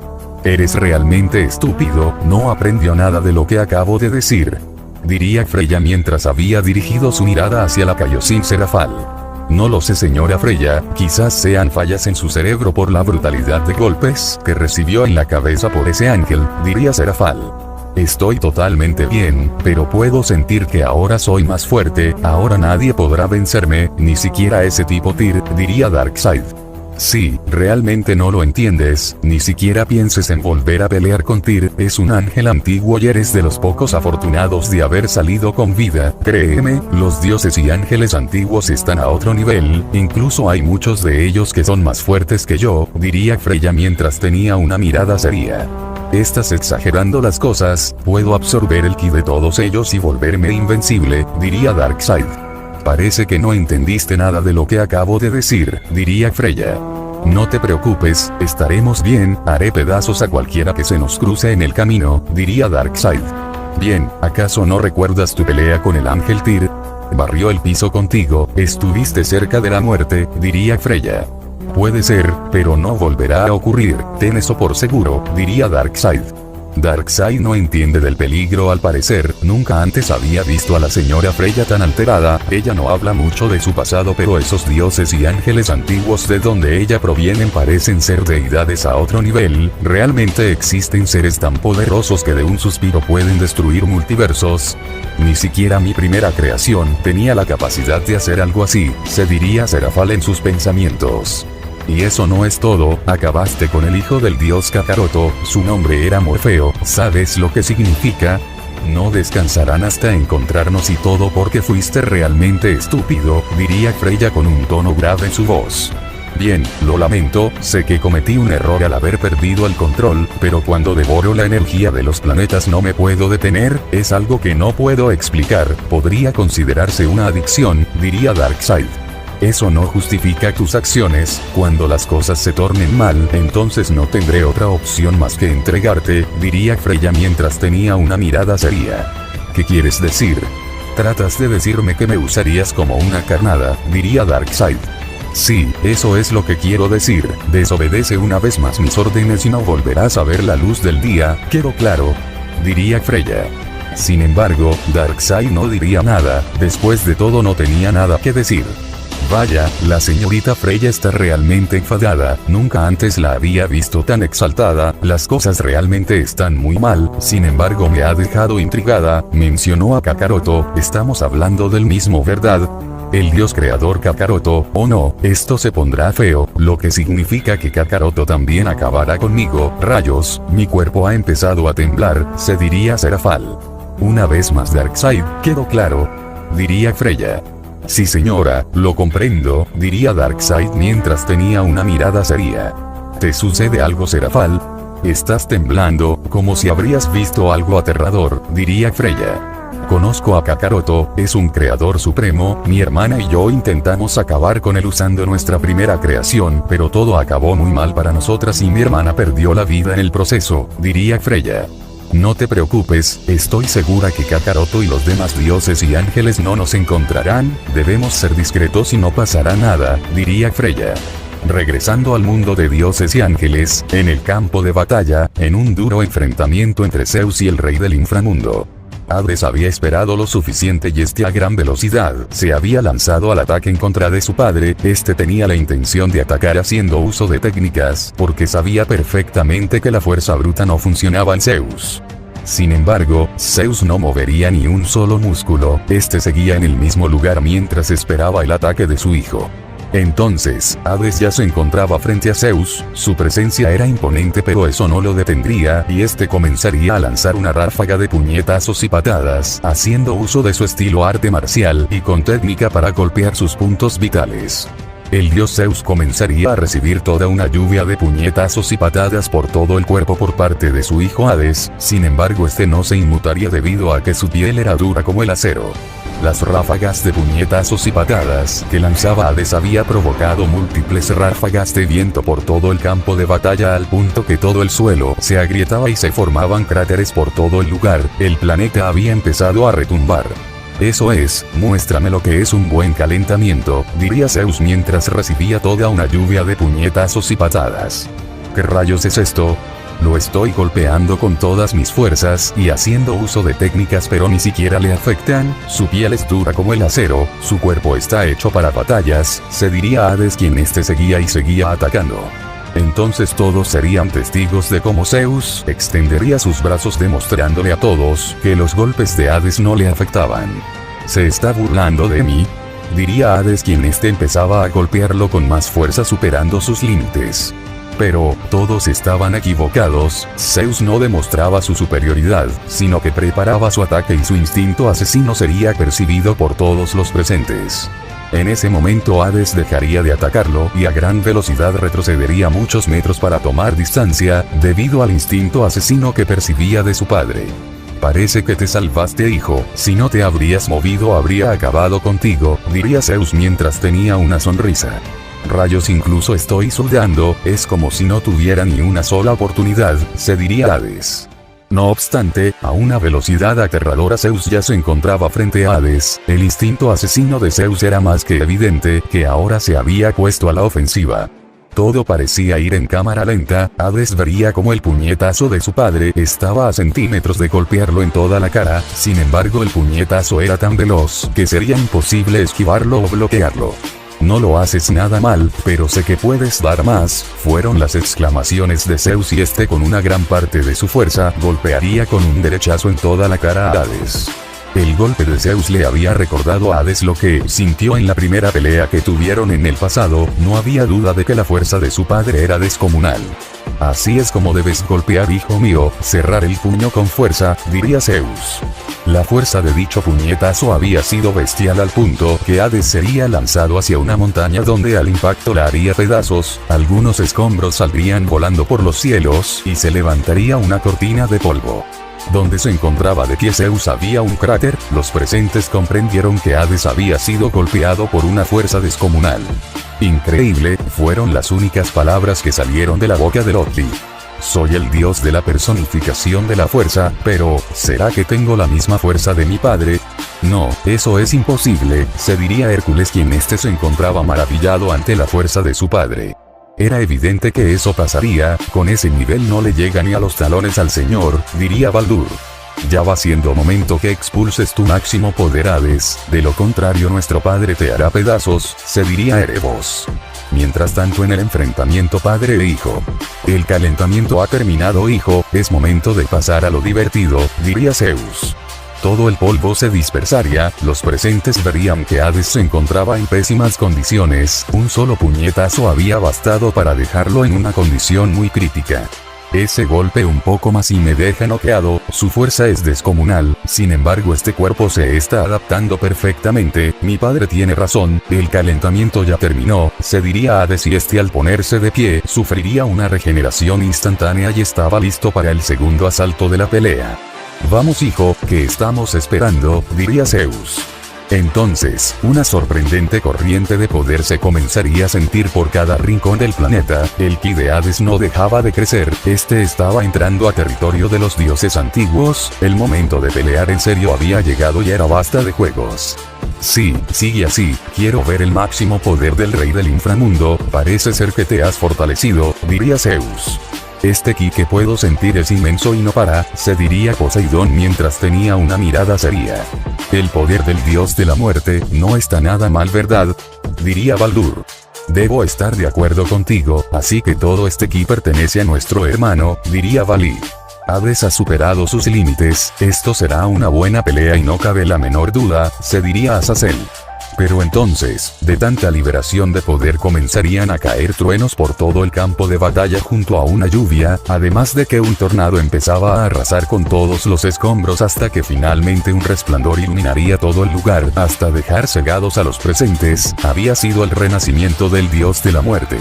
Eres realmente estúpido, no aprendió nada de lo que acabo de decir, diría Freya mientras había dirigido su mirada hacia la Kaioshin Serafal. No lo sé, señora Freya, quizás sean fallas en su cerebro por la brutalidad de golpes que recibió en la cabeza por ese ángel, diría Serafal. Estoy totalmente bien, pero puedo sentir que ahora soy más fuerte, ahora nadie podrá vencerme, ni siquiera ese tipo Tyr, diría Darkseid. Sí, realmente no lo entiendes, ni siquiera pienses en volver a pelear con Tyr, es un ángel antiguo y eres de los pocos afortunados de haber salido con vida, créeme, los dioses y ángeles antiguos están a otro nivel, incluso hay muchos de ellos que son más fuertes que yo, diría Freya mientras tenía una mirada seria. Estás exagerando las cosas, puedo absorber el ki de todos ellos y volverme invencible, diría Darkseid. Parece que no entendiste nada de lo que acabo de decir, diría Freya. No te preocupes, estaremos bien, haré pedazos a cualquiera que se nos cruce en el camino, diría Darkseid. Bien, ¿acaso no recuerdas tu pelea con el ángel Tyr? Barrió el piso contigo, estuviste cerca de la muerte, diría Freya. Puede ser, pero no volverá a ocurrir, ten eso por seguro, diría Darkseid. Darkseid no entiende del peligro al parecer, nunca antes había visto a la señora Freya tan alterada, ella no habla mucho de su pasado, pero esos dioses y ángeles antiguos de donde ella provienen parecen ser deidades a otro nivel, realmente existen seres tan poderosos que de un suspiro pueden destruir multiversos. Ni siquiera mi primera creación tenía la capacidad de hacer algo así, se diría Serafal en sus pensamientos. Y eso no es todo, acabaste con el hijo del dios Kakaroto, su nombre era Morfeo, ¿sabes lo que significa? No descansarán hasta encontrarnos y todo porque fuiste realmente estúpido, diría Freya con un tono grave en su voz. Bien, lo lamento, sé que cometí un error al haber perdido el control, pero cuando devoro la energía de los planetas no me puedo detener, es algo que no puedo explicar, podría considerarse una adicción, diría Darkseid. Eso no justifica tus acciones, cuando las cosas se tornen mal, entonces no tendré otra opción más que entregarte, diría Freya mientras tenía una mirada seria. ¿Qué quieres decir? Tratas de decirme que me usarías como una carnada, diría Darkseid. Sí, eso es lo que quiero decir, desobedece una vez más mis órdenes y no volverás a ver la luz del día, ¿quedó claro? Diría Freya. Sin embargo, Darkseid no diría nada, después de todo no tenía nada que decir. Vaya, la señorita Freya está realmente enfadada, nunca antes la había visto tan exaltada, las cosas realmente están muy mal, sin embargo me ha dejado intrigada, mencionó a Kakaroto, estamos hablando del mismo, ¿verdad? El dios creador Kakaroto, oh no, esto se pondrá feo, lo que significa que Kakaroto también acabará conmigo, rayos, mi cuerpo ha empezado a temblar, se diría Serafal. Una vez más Darkseid, quedó claro, diría Freya. Sí señora, lo comprendo, diría Darkseid mientras tenía una mirada seria. ¿Te sucede algo, Serafal? Estás temblando, como si habrías visto algo aterrador, diría Freya. Conozco a Kakaroto, es un creador supremo, mi hermana y yo intentamos acabar con él usando nuestra primera creación, pero todo acabó muy mal para nosotras y mi hermana perdió la vida en el proceso, diría Freya. No te preocupes, estoy segura que Kakaroto y los demás dioses y ángeles no nos encontrarán, debemos ser discretos y no pasará nada, diría Freya. Regresando al mundo de dioses y ángeles, en el campo de batalla, en un duro enfrentamiento entre Zeus y el rey del inframundo. Hades había esperado lo suficiente y a gran velocidad se había lanzado al ataque en contra de su padre. Este tenía la intención de atacar haciendo uso de técnicas, porque sabía perfectamente que la fuerza bruta no funcionaba en Zeus. Sin embargo, Zeus no movería ni un solo músculo, este seguía en el mismo lugar mientras esperaba el ataque de su hijo. Entonces, Hades ya se encontraba frente a Zeus, su presencia era imponente pero eso no lo detendría y este comenzaría a lanzar una ráfaga de puñetazos y patadas, haciendo uso de su estilo arte marcial y con técnica para golpear sus puntos vitales. El dios Zeus comenzaría a recibir toda una lluvia de puñetazos y patadas por todo el cuerpo por parte de su hijo Hades, sin embargo este no se inmutaría debido a que su piel era dura como el acero. Las ráfagas de puñetazos y patadas que lanzaba Hades había provocado múltiples ráfagas de viento por todo el campo de batalla al punto que todo el suelo se agrietaba y se formaban cráteres por todo el lugar, el planeta había empezado a retumbar. Eso es, muéstrame lo que es un buen calentamiento, diría Zeus mientras recibía toda una lluvia de puñetazos y patadas. ¿Qué rayos es esto? Lo estoy golpeando con todas mis fuerzas y haciendo uso de técnicas pero ni siquiera le afectan, su piel es dura como el acero, su cuerpo está hecho para batallas, se diría Hades quien seguía y seguía atacando. Entonces todos serían testigos de cómo Zeus extendería sus brazos demostrándole a todos que los golpes de Hades no le afectaban. ¿Se está burlando de mí?, diría Hades quien empezaba a golpearlo con más fuerza superando sus límites. Pero, todos estaban equivocados, Zeus no demostraba su superioridad, sino que preparaba su ataque y su instinto asesino sería percibido por todos los presentes. En ese momento Hades dejaría de atacarlo y a gran velocidad retrocedería muchos metros para tomar distancia, debido al instinto asesino que percibía de su padre. Parece que te salvaste hijo, si no te habrías movido habría acabado contigo, diría Zeus mientras tenía una sonrisa. Rayos, incluso estoy sudando, es como si no tuviera ni una sola oportunidad, se diría Hades. No obstante, a una velocidad aterradora Zeus ya se encontraba frente a Hades, el instinto asesino de Zeus era más que evidente que ahora se había puesto a la ofensiva. Todo parecía ir en cámara lenta, Hades vería como el puñetazo de su padre estaba a centímetros de golpearlo en toda la cara, sin embargo el puñetazo era tan veloz que sería imposible esquivarlo o bloquearlo. No lo haces nada mal, pero sé que puedes dar más, fueron las exclamaciones de Zeus y con una gran parte de su fuerza golpearía con un derechazo en toda la cara a Hades. El golpe de Zeus le había recordado a Hades lo que sintió en la primera pelea que tuvieron en el pasado, no había duda de que la fuerza de su padre era descomunal. Así es como debes golpear hijo mío, cerrar el puño con fuerza, diría Zeus. La fuerza de dicho puñetazo había sido bestial al punto que Hades sería lanzado hacia una montaña donde al impacto la haría pedazos, algunos escombros saldrían volando por los cielos y se levantaría una cortina de polvo. Donde se encontraba de pie Zeus había un cráter, los presentes comprendieron que Hades había sido golpeado por una fuerza descomunal. Increíble, fueron las únicas palabras que salieron de la boca de Loki. Soy el dios de la personificación de la fuerza, pero, ¿será que tengo la misma fuerza de mi padre? No, eso es imposible, se diría Hércules quien se encontraba maravillado ante la fuerza de su padre. Era evidente que eso pasaría, con ese nivel no le llega ni a los talones al señor, diría Baldur. Ya va siendo momento que expulses tu máximo poder Hades, de lo contrario nuestro padre te hará pedazos, se diría Erebos. Mientras tanto en el enfrentamiento padre e hijo. El calentamiento ha terminado hijo, es momento de pasar a lo divertido, diría Zeus. Todo el polvo se dispersaría, los presentes verían que Hades se encontraba en pésimas condiciones, un solo puñetazo había bastado para dejarlo en una condición muy crítica. Ese golpe un poco más y me deja noqueado, su fuerza es descomunal, sin embargo este cuerpo se está adaptando perfectamente, mi padre tiene razón, el calentamiento ya terminó, se diría Hades y al ponerse de pie sufriría una regeneración instantánea y estaba listo para el segundo asalto de la pelea. Vamos hijo, ¿qué estamos esperando?, diría Zeus. Entonces, una sorprendente corriente de poder se comenzaría a sentir por cada rincón del planeta. El ki de Hades no dejaba de crecer, este estaba entrando a territorio de los dioses antiguos, el momento de pelear en serio había llegado y era basta de juegos. Sí, sigue así, quiero ver el máximo poder del rey del inframundo, parece ser que te has fortalecido, diría Zeus. Este ki que puedo sentir es inmenso y no para, se diría Poseidón mientras tenía una mirada seria. El poder del dios de la muerte, no está nada mal, ¿verdad?, diría Baldur. Debo estar de acuerdo contigo, así que todo este ki pertenece a nuestro hermano, diría Vali. Hades ha superado sus límites, esto será una buena pelea y no cabe la menor duda, se diría Azazel. Pero entonces, de tanta liberación de poder comenzarían a caer truenos por todo el campo de batalla junto a una lluvia, además de que un tornado empezaba a arrasar con todos los escombros hasta que finalmente un resplandor iluminaría todo el lugar hasta dejar cegados a los presentes. Había sido el renacimiento del dios de la muerte.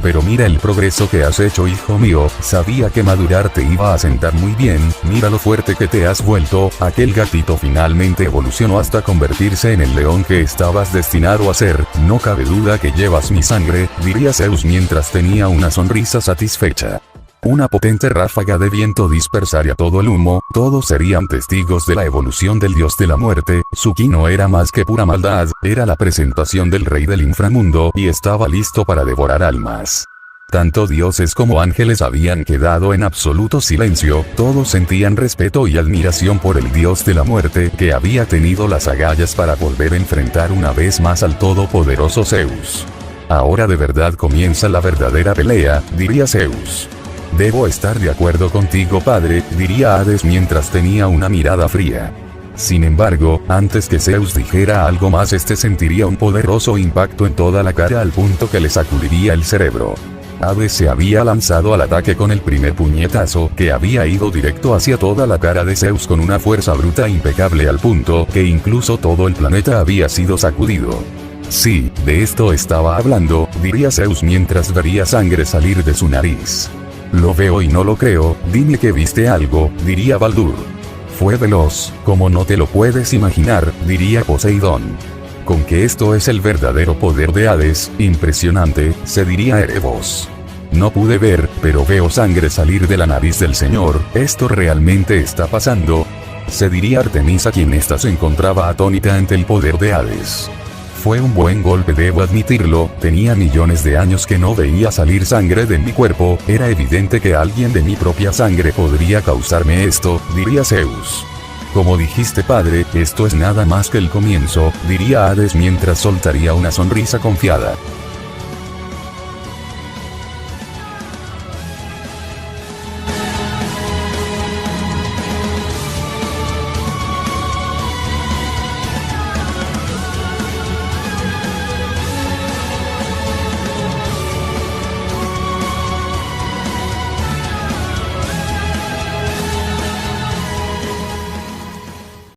Pero mira el progreso que has hecho, hijo mío, sabía que madurar te iba a sentar muy bien, mira lo fuerte que te has vuelto, aquel gatito finalmente evolucionó hasta convertirse en el león que estabas destinado a ser, no cabe duda que llevas mi sangre, diría Zeus mientras tenía una sonrisa satisfecha. Una potente ráfaga de viento dispersaría todo el humo, todos serían testigos de la evolución del dios de la muerte, su ki no era más que pura maldad, era la presentación del rey del inframundo y estaba listo para devorar almas. Tanto dioses como ángeles habían quedado en absoluto silencio, todos sentían respeto y admiración por el dios de la muerte que había tenido las agallas para volver a enfrentar una vez más al todopoderoso Zeus. Ahora de verdad comienza la verdadera pelea, diría Zeus. Debo estar de acuerdo contigo, padre, diría Hades mientras tenía una mirada fría. Sin embargo, antes que Zeus dijera algo más, este sentiría un poderoso impacto en toda la cara al punto que le sacudiría el cerebro. Hades se había lanzado al ataque con el primer puñetazo, que había ido directo hacia toda la cara de Zeus con una fuerza bruta e impecable al punto que incluso todo el planeta había sido sacudido. Sí, de esto estaba hablando, diría Zeus mientras vería sangre salir de su nariz. Lo veo y no lo creo, dime que viste algo, diría Baldur. Fue veloz, como no te lo puedes imaginar, diría Poseidón. Con que esto es el verdadero poder de Hades, impresionante, se diría Erebos. No pude ver, pero veo sangre salir de la nariz del señor, ¿esto realmente está pasando?, se diría Artemisa quien ésta se encontraba atónita ante el poder de Hades. Fue un buen golpe, debo admitirlo, tenía millones de años que no veía salir sangre de mi cuerpo, era evidente que alguien de mi propia sangre podría causarme esto, diría Zeus. Como dijiste, padre, esto es nada más que el comienzo, diría Hades mientras soltaría una sonrisa confiada.